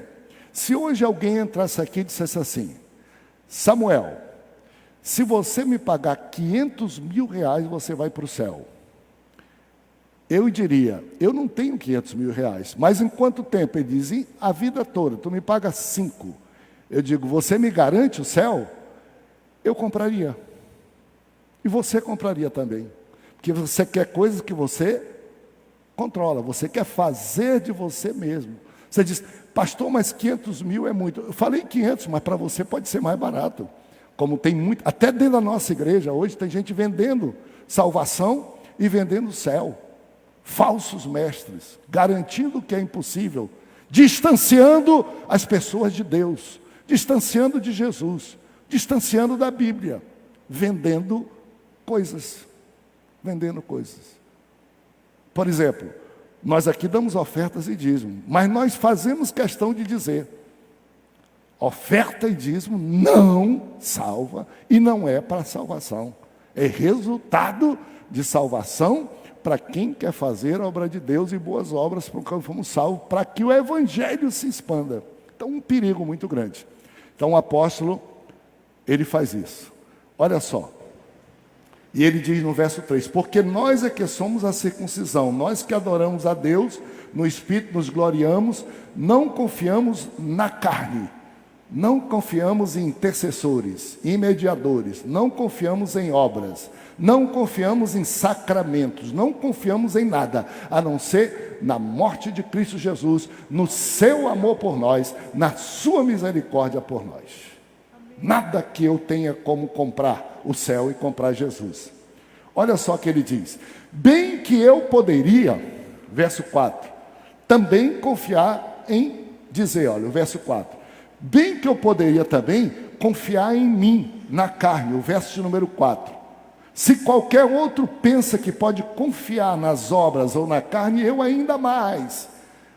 se hoje alguém entrasse aqui e dissesse assim, Samuel, se você me pagar 500 mil reais, você vai para o céu. Eu diria, eu não tenho 500 mil reais, mas em quanto tempo? Ele diz, a vida toda, tu me paga 5. Eu digo, você me garante o céu? Eu compraria. E você compraria também. Porque você quer coisas que você controla, você quer fazer de você mesmo. Você diz, pastor, mas 500 mil é muito. Eu falei 500, mas para você pode ser mais barato. Como tem muito, até dentro da nossa igreja hoje tem gente vendendo salvação e vendendo céu. Falsos mestres, garantindo o que é impossível, distanciando as pessoas de Deus, distanciando de Jesus, distanciando da Bíblia, vendendo coisas. Por exemplo, nós aqui damos ofertas e dízimo, mas nós fazemos questão de dizer, oferta e dízimo não salva e não é para salvação. É resultado de salvação para quem quer fazer a obra de Deus e boas obras, para que fomos salvos, para que o Evangelho se expanda. Então, um perigo muito grande. Então, o apóstolo, ele faz isso. Olha só. E ele diz no verso 3, porque nós é que somos a circuncisão, nós que adoramos a Deus, no Espírito nos gloriamos, não confiamos na carne, não confiamos em intercessores, em mediadores, não confiamos em obras, não confiamos em sacramentos, não confiamos em nada, a não ser na morte de Cristo Jesus, no seu amor por nós, na sua misericórdia por nós. Nada que eu tenha como comprar o céu e comprar Jesus. Olha só o que ele diz. Bem que eu poderia, verso 4, também confiar em dizer, olha, o verso 4. Bem que eu poderia também confiar em mim, na carne, o verso de número 4. Se qualquer outro pensa que pode confiar nas obras ou na carne, eu ainda mais.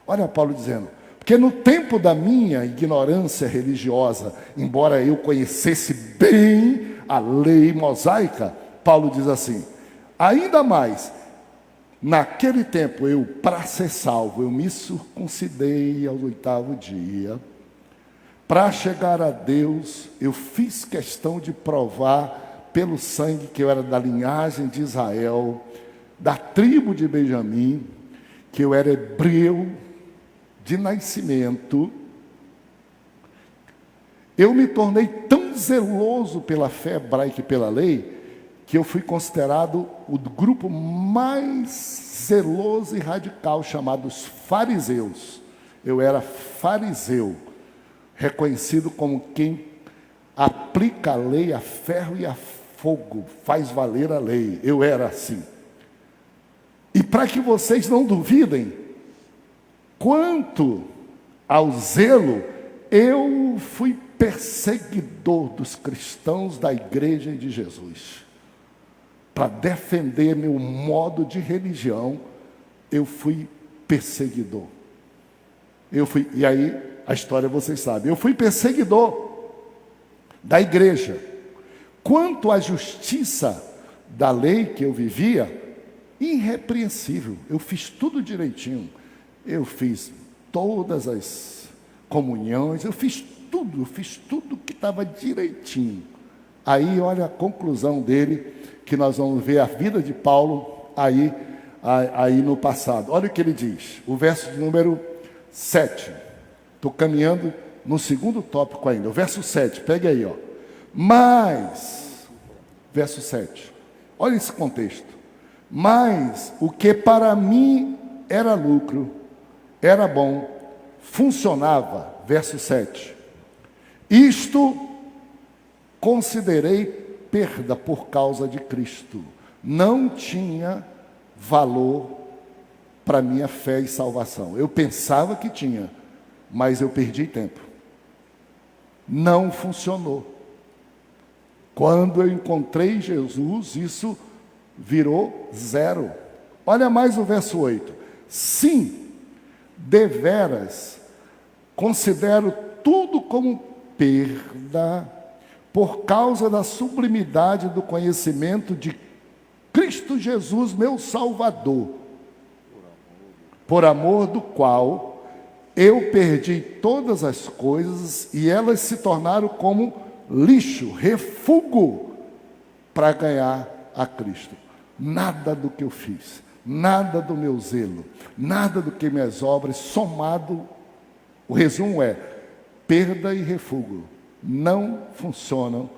Olha Paulo dizendo, porque no tempo da minha ignorância religiosa, embora eu conhecesse bem a lei mosaica, Paulo diz assim, ainda mais, naquele tempo eu, para ser salvo, eu me circuncidei ao 8º dia, para chegar a Deus, eu fiz questão de provar pelo sangue que eu era da linhagem de Israel, da tribo de Benjamim, que eu era hebreu de nascimento. Eu me tornei tão zeloso pela fé hebraica e pela lei, que eu fui considerado o grupo mais zeloso e radical, chamado os fariseus. Eu era fariseu, reconhecido como quem aplica a lei a ferro e a fogo, faz valer a lei. Eu era assim. E para que vocês não duvidem, quanto ao zelo, eu fui perseguidor dos cristãos da igreja de Jesus. Para defender meu modo de religião, eu fui perseguidor. E aí, a história vocês sabem, eu fui perseguidor da igreja. Quanto à justiça da lei que eu vivia, irrepreensível, eu fiz tudo direitinho. Eu fiz todas as comunhões, eu fiz tudo que estava direitinho. Aí, olha a conclusão dele, que nós vamos ver a vida de Paulo aí no passado. Olha o que ele diz, o verso de número 7. Estou caminhando no segundo tópico ainda, o verso 7, pegue aí, ó. Mas, verso 7, olha esse contexto. Mas o que para mim era lucro, era bom, funcionava, verso 7. Isto considerei perda por causa de Cristo. Não tinha valor para minha fé e salvação. Eu pensava que tinha, mas eu perdi tempo. Não funcionou. Quando eu encontrei Jesus, isso virou zero. Olha mais o verso 8. Sim, deveras, considero tudo como perda, por causa da sublimidade do conhecimento de Cristo Jesus, meu Salvador, por amor do qual eu perdi todas as coisas e elas se tornaram como lixo, refúgio para ganhar a Cristo. Nada do que eu fiz, nada do meu zelo, nada do que minhas obras, somado, o resumo é, perda e refúgio, não funcionam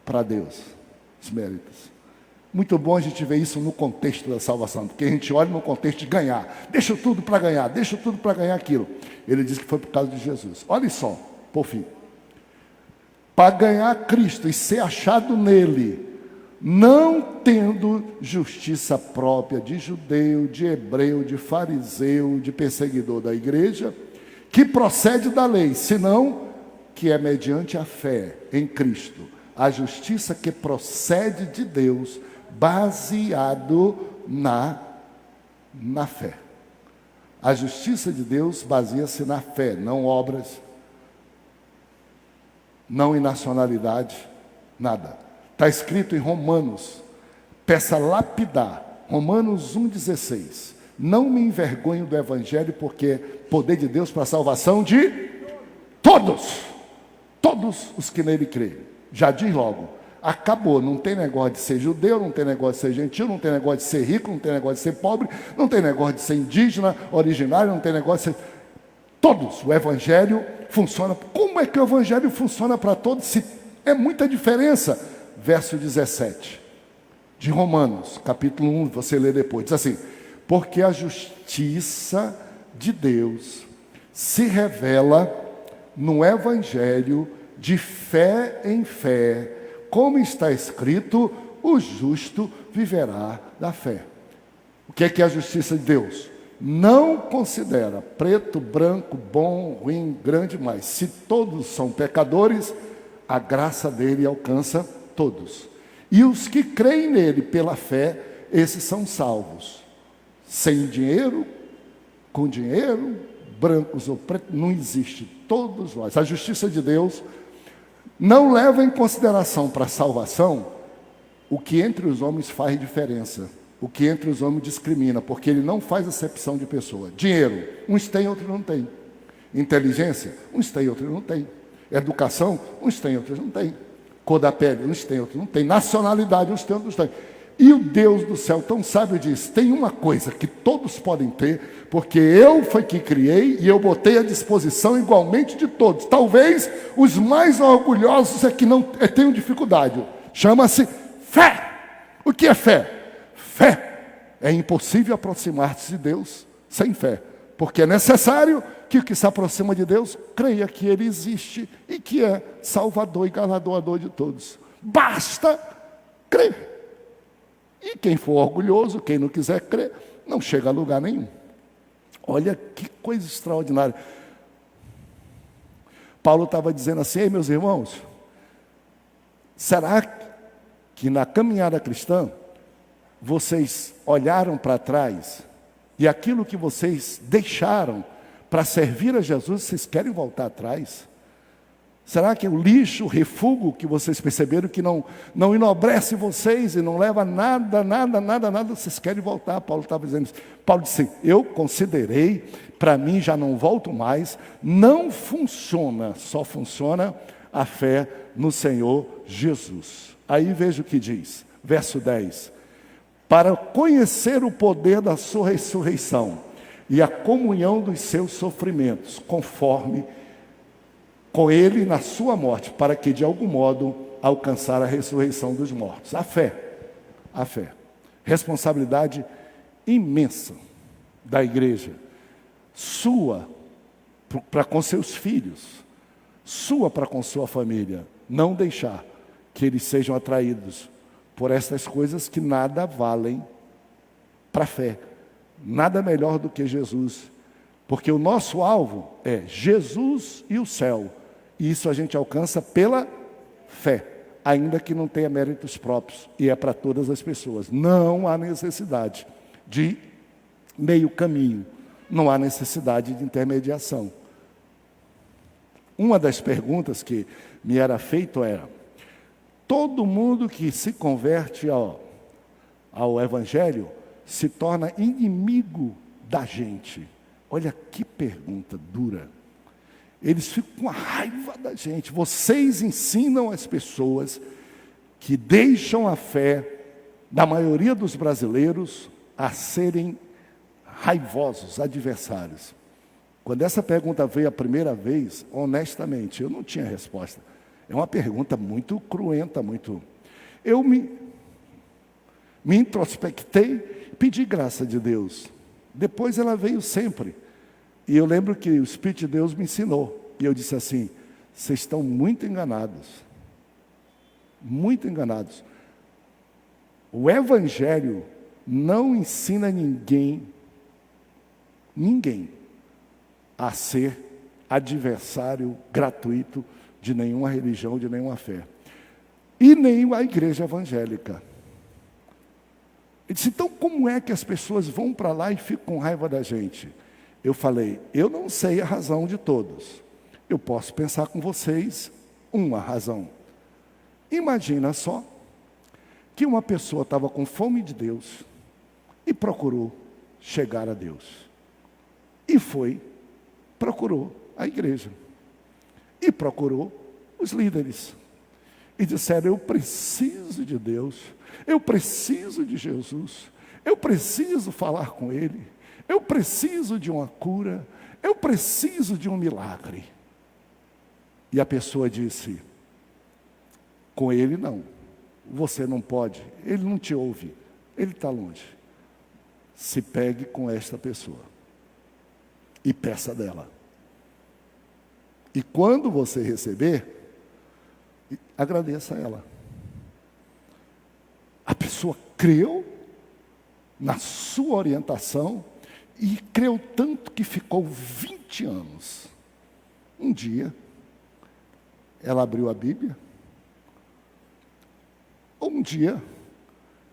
para Deus, os méritos. Muito bom a gente ver isso no contexto da salvação, porque a gente olha no contexto de ganhar, deixa tudo para ganhar, deixa tudo para ganhar aquilo. Ele diz que foi por causa de Jesus. Olha só, por fim, para ganhar Cristo e ser achado nele, não tendo justiça própria de judeu, de hebreu, de fariseu, de perseguidor da igreja, que procede da lei, senão que é mediante a fé em Cristo, a justiça que procede de Deus, baseado na fé. A justiça de Deus baseia-se na fé, não obras, não em nacionalidade, nada. Está escrito em Romanos, peça lapidar, Romanos 1,16. Não me envergonho do Evangelho, porque é poder de Deus para a salvação de todos os que nele creem. Já diz logo, acabou, não tem negócio de ser judeu, não tem negócio de ser gentil, não tem negócio de ser rico, não tem negócio de ser pobre, não tem negócio de ser indígena, originário, não tem negócio de ser... Todos, o Evangelho funciona. Como é que o Evangelho funciona para todos, se é muita diferença? Verso 17, de Romanos, capítulo 1, você lê depois, diz assim, porque a justiça de Deus se revela no Evangelho de fé em fé, como está escrito, o justo viverá da fé. O que é a justiça de Deus? Não considera preto, branco, bom, ruim, grande, mas se todos são pecadores, a graça dele alcança todos. E os que creem nele pela fé, esses são salvos. Sem dinheiro, com dinheiro, brancos ou pretos, não existe. Todos nós. A justiça de Deus não leva em consideração para a salvação o que entre os homens faz diferença, o que entre os homens discrimina, porque ele não faz acepção de pessoa. Dinheiro, uns têm, outros não têm. Inteligência, uns têm, outros não têm. Educação, uns têm, outros não têm. Cor da pele, uns têm, outros não têm. Nacionalidade, uns têm, outros não têm. E o Deus do céu tão sábio diz, tem uma coisa que todos podem ter, porque eu foi que criei e eu botei à disposição igualmente de todos. Talvez os mais orgulhosos é que não tenham dificuldade. Chama-se fé. O que é fé? Fé. É impossível aproximar-se de Deus sem fé, porque é necessário que o que se aproxima de Deus creia que Ele existe e que é Salvador e galardoador de todos. Basta crer. E quem for orgulhoso, quem não quiser crer, não chega a lugar nenhum. Olha que coisa extraordinária. Paulo estava dizendo assim, ei meus irmãos, será que na caminhada cristã, vocês olharam para trás e aquilo que vocês deixaram para servir a Jesus, vocês querem voltar atrás? Será que o lixo, o refúgio que vocês perceberam que não enobrece vocês e não leva nada, vocês querem voltar? Paulo estava dizendo isso. Paulo disse, eu considerei, para mim já não volto mais, não funciona, só funciona a fé no Senhor Jesus. Aí veja o que diz, verso 10. Para conhecer o poder da sua ressurreição e a comunhão dos seus sofrimentos, conforme com ele na sua morte, para que de algum modo alcançar a ressurreição dos mortos. A fé, responsabilidade imensa da igreja, sua para com seus filhos, sua para com sua família, não deixar que eles sejam atraídos por essas coisas que nada valem para a fé, nada melhor do que Jesus, porque o nosso alvo é Jesus e o céu. E isso a gente alcança pela fé, ainda que não tenha méritos próprios, e é para todas as pessoas. Não há necessidade de meio caminho, não há necessidade de intermediação. Uma das perguntas que me era feita era, todo mundo que se converte ao Evangelho se torna inimigo da gente. Olha que pergunta dura. Eles ficam com a raiva da gente. Vocês ensinam as pessoas que deixam a fé da maioria dos brasileiros a serem raivosos, adversários. Quando essa pergunta veio a primeira vez, honestamente, eu não tinha resposta. É uma pergunta muito cruenta, muito... Eu me introspectei, pedi graça de Deus. Depois ela veio sempre. E eu lembro que o Espírito de Deus me ensinou. E eu disse assim, vocês estão muito enganados. Muito enganados. O Evangelho não ensina ninguém a ser adversário gratuito de nenhuma religião, de nenhuma fé. E nem a igreja evangélica. Ele disse, então como é que as pessoas vão para lá e ficam com raiva da gente? Eu falei, eu não sei a razão de todos. Eu posso pensar com vocês uma razão. Imagina só que uma pessoa estava com fome de Deus e procurou chegar a Deus. E procurou a igreja. E procurou os líderes. E disseram, eu preciso de Deus, eu preciso de Jesus, eu preciso falar com Ele, eu preciso de uma cura, eu preciso de um milagre. E a pessoa disse, com Ele não, você não pode, Ele não te ouve, Ele está longe. Se pegue com esta pessoa e peça dela. E quando você receber, agradeça a ela. A pessoa creu na sua orientação e creu tanto que ficou 20 anos. Um dia, ela abriu a Bíblia. Um dia,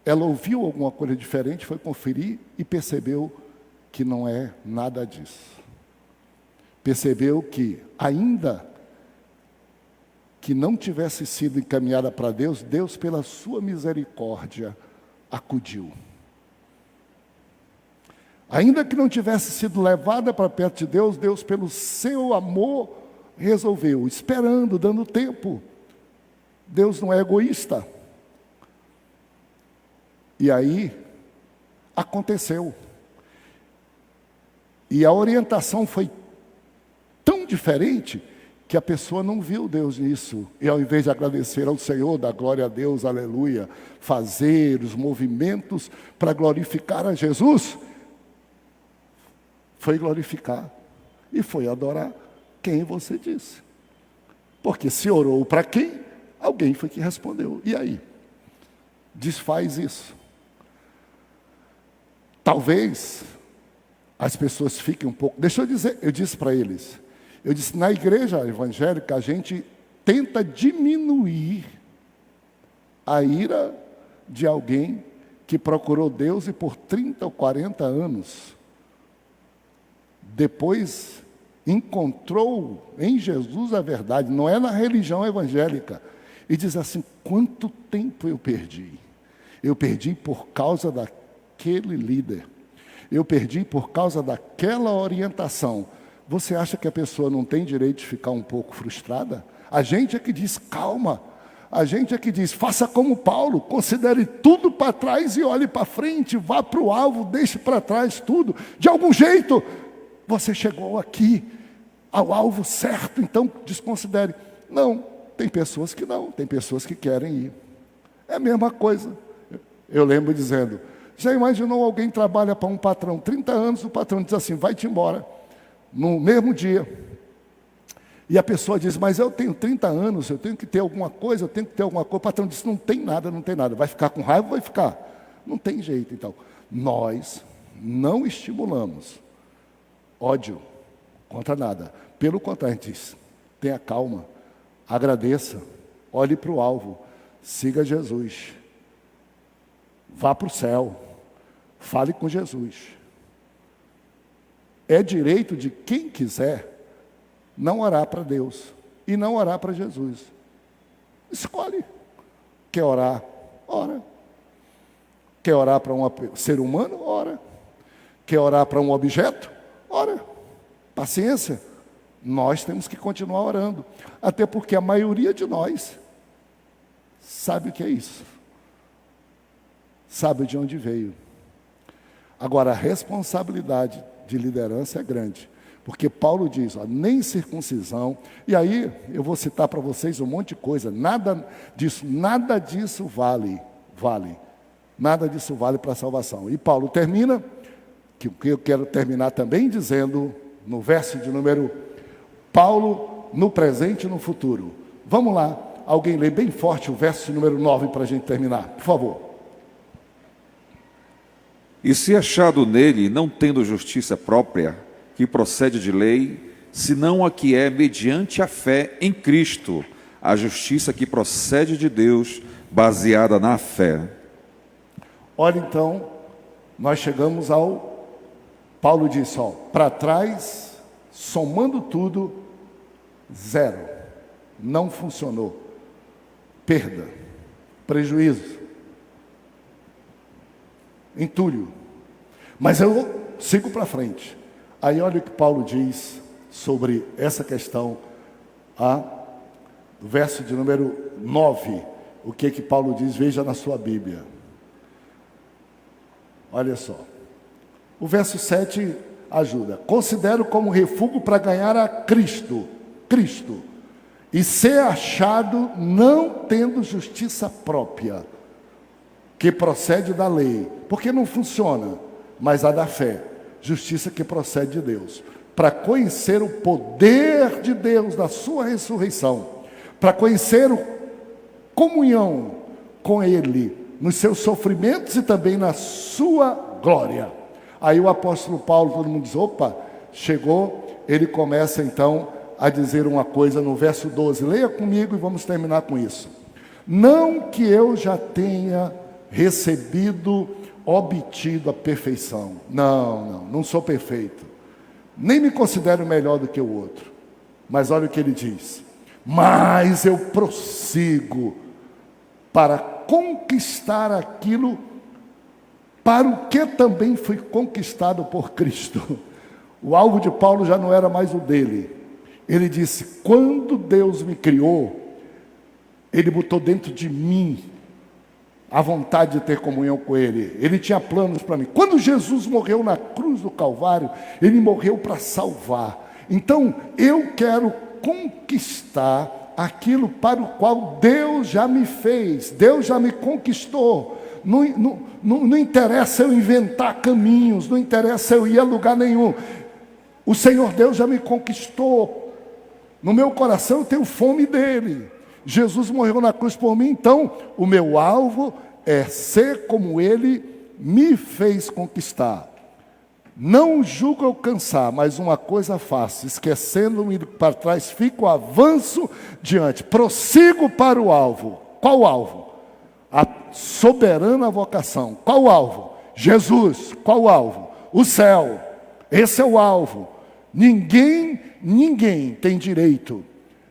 ela ouviu alguma coisa diferente, foi conferir e percebeu que não é nada disso. Percebeu que, ainda que não tivesse sido encaminhada para Deus, Deus, pela sua misericórdia, acudiu. Ainda que não tivesse sido levada para perto de Deus, Deus, pelo seu amor, resolveu, esperando, dando tempo. Deus não é egoísta. E aí, aconteceu. E a orientação foi tão diferente que a pessoa não viu Deus nisso. E ao invés de agradecer ao Senhor, dar glória a Deus, aleluia, fazer os movimentos para glorificar a Jesus, foi glorificar e foi adorar quem você disse. Porque se orou para quem, alguém foi que respondeu. E aí? Desfaz isso. Talvez as pessoas fiquem um pouco... Deixa eu dizer, eu disse para eles... Eu disse, na igreja evangélica, a gente tenta diminuir a ira de alguém que procurou Deus e por 30 ou 40 anos, depois encontrou em Jesus a verdade, não é na religião evangélica, e diz assim, quanto tempo eu perdi? Eu perdi por causa daquele líder, eu perdi por causa daquela orientação. Você acha que a pessoa não tem direito de ficar um pouco frustrada? A gente é que diz, calma. A gente é que diz, faça como Paulo, considere tudo para trás e olhe para frente, vá para o alvo, deixe para trás tudo. De algum jeito, você chegou aqui, ao alvo certo, então desconsidere. Não, tem pessoas que não, tem pessoas que querem ir. É a mesma coisa. Eu lembro dizendo, já imaginou alguém trabalha para um patrão, 30 anos, o patrão diz assim, vai-te embora. No mesmo dia. E a pessoa diz, mas eu tenho 30 anos, eu tenho que ter alguma coisa, eu tenho que ter alguma coisa. O patrão diz, não tem nada, não tem nada. Vai ficar com raiva? Vai ficar. Não tem jeito, então. Nós não estimulamos ódio contra nada. Pelo contrário, a gente diz, tenha calma, agradeça, olhe para o alvo, siga Jesus. Vá para o céu, fale com Jesus. É direito de quem quiser não orar para Deus e não orar para Jesus. Escolhe. Quer orar? Ora. Quer orar para um ser humano? Ora. Quer orar para um objeto? Ora. Paciência. Nós temos que continuar orando. Até porque a maioria de nós sabe o que é isso. Sabe de onde veio. Agora, a responsabilidade de liderança é grande. Porque Paulo diz, ó, nem circuncisão. E aí, eu vou citar para vocês um monte de coisa. Nada disso vale. Nada disso vale para a salvação. E Paulo termina, que eu quero terminar também dizendo, no verso de número, Paulo no presente e no futuro. Vamos lá, alguém lê bem forte o verso de número 9 para a gente terminar, por favor. E se achado nele, não tendo justiça própria, que procede de lei, senão a que é mediante a fé em Cristo, a justiça que procede de Deus, baseada na fé. Olha então, nós chegamos ao, Paulo disse, ó, para trás, somando tudo, 0, não funcionou, perda, prejuízo, entulho, mas eu sigo para frente. Aí olha o que Paulo diz sobre essa questão, do verso de número 9, o que Paulo diz, veja na sua Bíblia. Olha só, o verso 7 ajuda. Considero como refúgio para ganhar a Cristo, e ser achado não tendo justiça própria, que procede da lei, porque não funciona, mas a da fé, justiça que procede de Deus, para conhecer o poder de Deus na sua ressurreição, para conhecer a comunhão com Ele, nos seus sofrimentos e também na sua glória. Aí o apóstolo Paulo, todo mundo diz, opa, chegou, ele começa então a dizer uma coisa no verso 12, leia comigo e vamos terminar com isso. Não que eu já tenha obtido a perfeição, não sou perfeito, nem me considero melhor do que o outro, mas olha o que ele diz, mas eu prossigo para conquistar aquilo para o que também fui conquistado por Cristo. O alvo de Paulo já não era mais o dele. Ele disse, quando Deus me criou, Ele botou dentro de mim a vontade de ter comunhão com Ele. Ele tinha planos para mim. Quando Jesus morreu na cruz do Calvário, Ele morreu para salvar. Então, eu quero conquistar aquilo para o qual Deus já me fez, Deus já me conquistou. Não interessa eu inventar caminhos, não interessa eu ir a lugar nenhum. O Senhor Deus já me conquistou. No meu coração eu tenho fome dele. Jesus morreu na cruz por mim, então o meu alvo é ser como ele me fez conquistar. Não julgo alcançar, mas uma coisa faço, esquecendo-me para trás, fico, avanço diante, prossigo para o alvo. Qual o alvo? A soberana vocação. Qual o alvo? Jesus. Qual o alvo? O céu. Esse é o alvo. Ninguém tem direito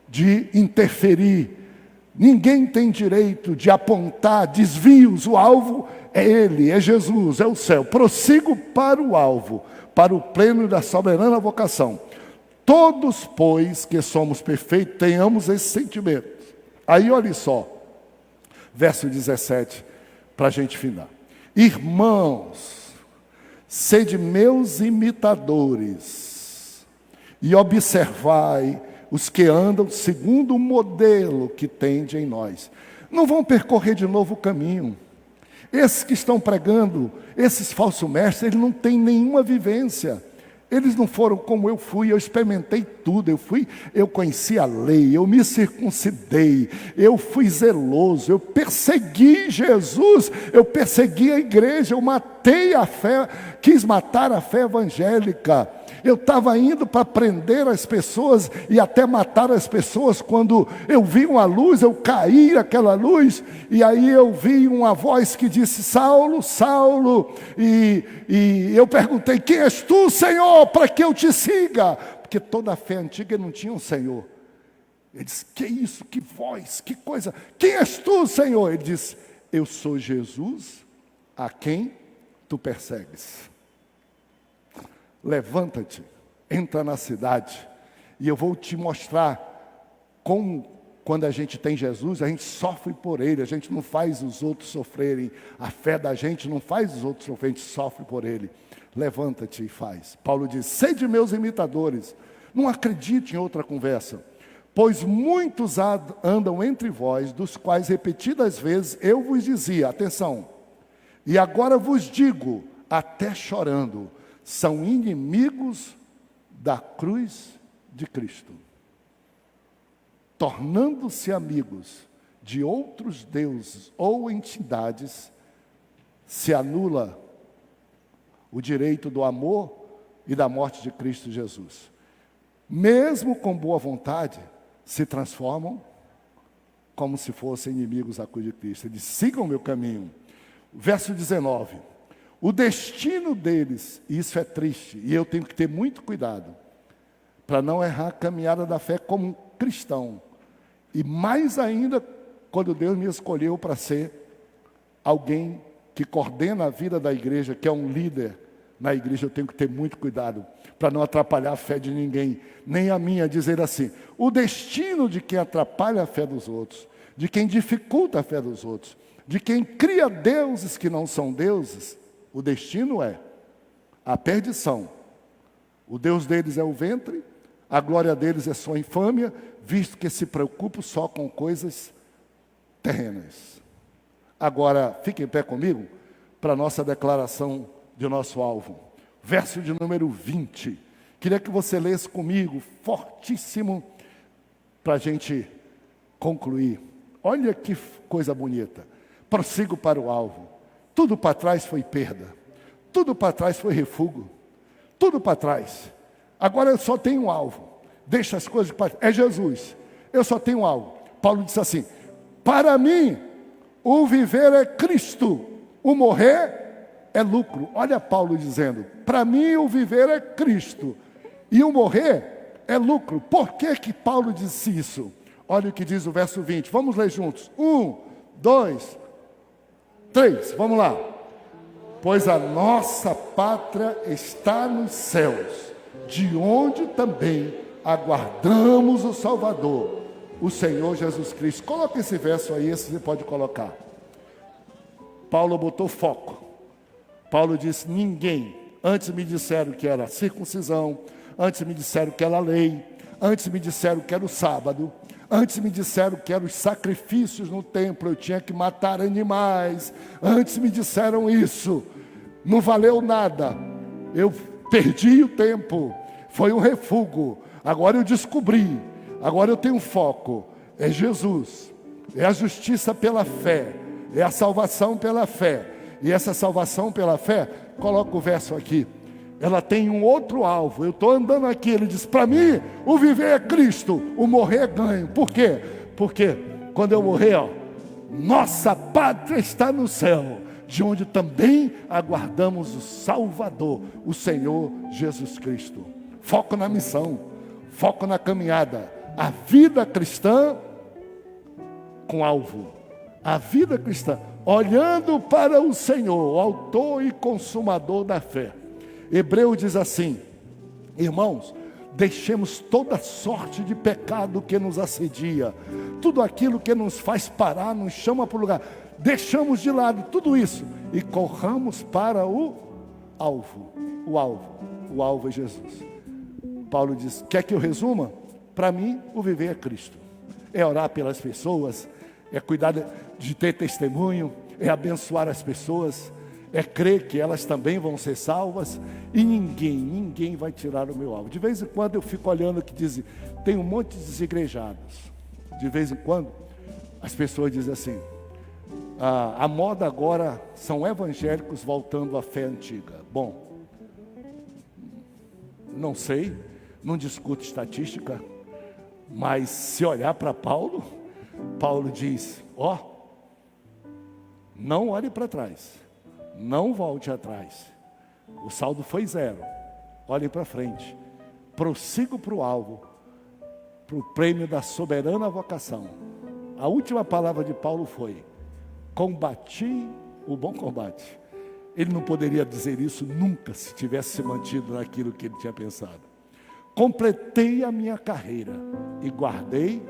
de interferir, ninguém tem direito de apontar desvios. O alvo é Ele, é Jesus, é o céu. Prossigo para o alvo, para o pleno da soberana vocação. Todos, pois, que somos perfeitos, tenhamos esse sentimento. Aí olha só, verso 17, para a gente findar. Irmãos, sede meus imitadores, e observai os que andam segundo o modelo que tende em nós. Não vão percorrer de novo o caminho. Esses que estão pregando, esses falsos mestres, eles não têm nenhuma vivência. Eles não foram como eu fui, eu experimentei tudo, eu conheci a lei, eu me circuncidei, eu fui zeloso, eu persegui Jesus, eu persegui a igreja, eu matei a fé, quis matar a fé evangélica. Eu estava indo para prender as pessoas e até matar as pessoas. Quando eu vi uma luz, eu caí naquela luz, e aí eu vi uma voz que disse, Saulo, Saulo, e eu perguntei, quem és tu, Senhor, para que eu te siga? Porque toda a fé antiga não tinha um Senhor. Ele disse, que isso, que voz, que coisa, quem és tu, Senhor? Ele disse, eu sou Jesus, a quem tu persegues. Levanta-te, entra na cidade, e eu vou te mostrar com quando a gente tem Jesus, a gente sofre por Ele, a gente não faz os outros sofrerem. A fé da gente não faz os outros sofrerem, a gente sofre por Ele. Levanta-te e faz. Paulo diz, sede meus imitadores. Não acredite em outra conversa. Pois muitos andam entre vós, dos quais repetidas vezes eu vos dizia, atenção, e agora vos digo, até chorando, são inimigos da cruz de Cristo, tornando-se amigos de outros deuses ou entidades, se anula o direito do amor e da morte de Cristo Jesus. Mesmo com boa vontade, se transformam como se fossem inimigos da cruz de Cristo. Eles sigam o meu caminho. Verso 19. O destino deles, e isso é triste, e eu tenho que ter muito cuidado, para não errar a caminhada da fé como um cristão. E mais ainda, quando Deus me escolheu para ser alguém que coordena a vida da igreja, que é um líder na igreja, eu tenho que ter muito cuidado para não atrapalhar a fé de ninguém, nem a minha. Dizer assim, o destino de quem atrapalha a fé dos outros, de quem dificulta a fé dos outros, de quem cria deuses que não são deuses, o destino é a perdição. O Deus deles é o ventre, a glória deles é sua infâmia, visto que se preocupam só com coisas terrenas. Agora, fique em pé comigo para a nossa declaração de nosso alvo. Verso de número 20. Queria que você lesse comigo, fortíssimo, para a gente concluir. Olha que coisa bonita. Prossigo para o alvo. Tudo para trás foi perda. Tudo para trás foi refúgio. Tudo para trás. Agora eu só tenho um alvo. Deixa as coisas para trás. É Jesus. Eu só tenho um alvo. Paulo disse assim, para mim, o viver é Cristo, o morrer é lucro. Olha Paulo dizendo, para mim o viver é Cristo e o morrer é lucro. Por que que Paulo disse isso? Olha o que diz o verso 20, vamos ler juntos. 1, 2, 3, vamos lá. Pois a nossa pátria está nos céus, de onde também aguardamos o Salvador, o Senhor Jesus Cristo. Coloca esse verso aí, esse você pode colocar. Paulo botou foco. Paulo disse, ninguém, antes me disseram que era circuncisão, antes me disseram que era lei, antes me disseram que era o sábado, antes me disseram que eram os sacrifícios no templo, eu tinha que matar animais, antes me disseram isso, não valeu nada, eu perdi o tempo, foi um refúgio, agora eu descobri, agora eu tenho foco, é Jesus, é a justiça pela fé, é a salvação pela fé. E essa salvação pela fé, coloca o verso aqui, ela tem um outro alvo. Eu estou andando aqui, ele diz, para mim, o viver é Cristo, o morrer é ganho. Por quê? Porque quando eu morrer, ó, nossa pátria está no céu, de onde também aguardamos o Salvador, o Senhor Jesus Cristo. Foco na missão, foco na caminhada, a vida cristã com alvo, a vida cristã, olhando para o Senhor, autor e consumador da fé. Hebreu diz assim, irmãos, deixemos toda sorte de pecado que nos assedia, tudo aquilo que nos faz parar, nos chama para o lugar, deixamos de lado tudo isso e corramos para o alvo. O alvo é Jesus. Paulo diz, quer que eu resuma? Para mim, o viver é Cristo. É orar pelas pessoas, é cuidar de ter testemunho, é abençoar as pessoas, é crer que elas também vão ser salvas, e ninguém vai tirar o meu alvo. De vez em quando eu fico olhando que dizem, tem um monte de desigrejados. De vez em quando, as pessoas dizem assim, a moda agora são evangélicos voltando à fé antiga. Bom, não sei, não discuto estatística, mas se olhar para Paulo, Paulo diz, não olhe para trás, não volte atrás, o saldo foi 0, olhe para frente, prossigo para o alvo, para o prêmio da soberana vocação. A última palavra de Paulo foi, combati o bom combate. Ele não poderia dizer isso nunca, se tivesse se mantido naquilo que ele tinha pensado. Completei a minha carreira e guardei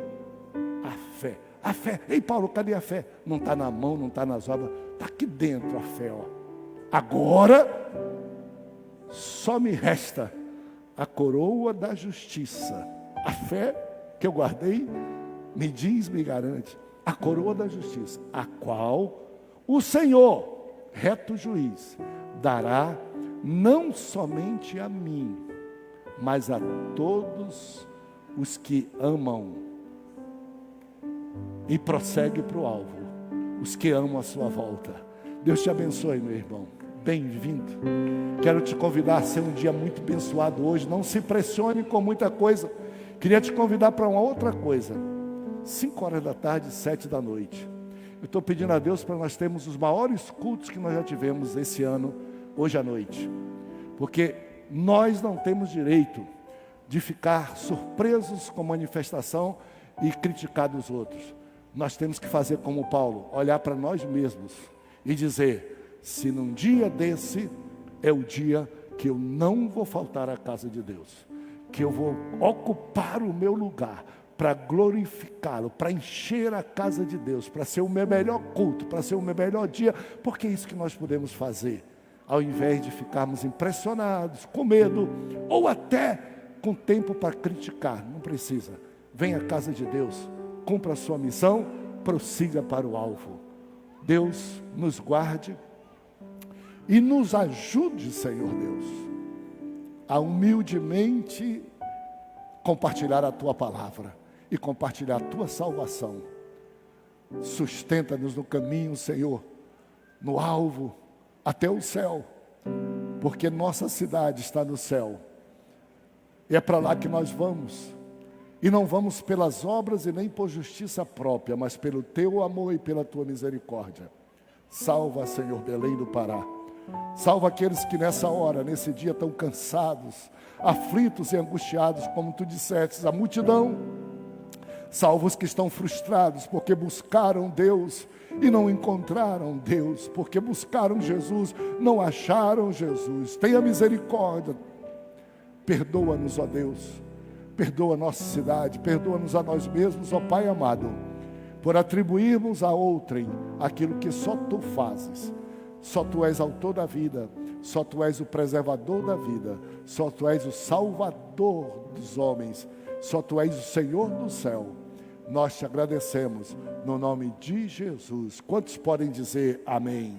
a fé. A fé. Ei, Paulo, cadê a fé? Não está na mão, não está nas obras. Está aqui dentro a fé, ó. Agora, só me resta a coroa da justiça. A fé que eu guardei, me diz, me garante, a coroa da justiça, a qual o Senhor, reto juiz, dará não somente a mim, mas a todos os que amam. E prossegue para o alvo, os que amam a sua volta. Deus te abençoe, meu irmão. Bem-vindo. Quero te convidar a ser um dia muito abençoado hoje. Não se pressione com muita coisa. Queria te convidar para uma outra coisa. 5 horas da tarde, 7 da noite. Eu estou pedindo a Deus para nós termos os maiores cultos que nós já tivemos esse ano, hoje à noite. Porque nós não temos direito de ficar surpresos com manifestação e criticar dos outros. Nós temos que fazer como Paulo, olhar para nós mesmos e dizer, se num dia desse é o dia que eu não vou faltar à casa de Deus, que eu vou ocupar o meu lugar para glorificá-lo, para encher a casa de Deus, para ser o meu melhor culto, para ser o meu melhor dia, porque é isso que nós podemos fazer, ao invés de ficarmos impressionados, com medo, ou até com tempo para criticar. Não precisa. Venha à casa de Deus, cumpra a sua missão, prossiga para o alvo. Deus nos guarde e nos ajude, Senhor Deus, a humildemente compartilhar a Tua palavra e compartilhar a Tua salvação. Sustenta-nos no caminho, Senhor, no alvo, até o céu, porque nossa cidade está no céu, e é para lá que nós vamos, e não vamos pelas obras e nem por justiça própria, mas pelo Teu amor e pela Tua misericórdia. Salva, Senhor, Belém do Pará. Salva aqueles que nessa hora, nesse dia, estão cansados, aflitos e angustiados, como Tu disseste, a multidão. Salva os que estão frustrados, porque buscaram Deus e não encontraram Deus, porque buscaram Jesus, não acharam Jesus. Tenha misericórdia. Perdoa-nos, ó Deus. Perdoa a nossa cidade, perdoa-nos a nós mesmos, ó Pai amado, por atribuirmos a outrem aquilo que só Tu fazes. Só Tu és autor da vida, só Tu és o preservador da vida, só Tu és o salvador dos homens, só Tu és o Senhor do céu. Nós Te agradecemos no nome de Jesus. Quantos podem dizer amém?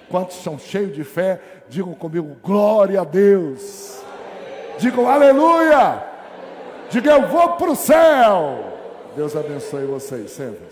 Quantos são cheios de fé? Digam comigo, glória a Deus. Digam aleluia. Diga, eu vou para o céu. Deus abençoe vocês. Sempre.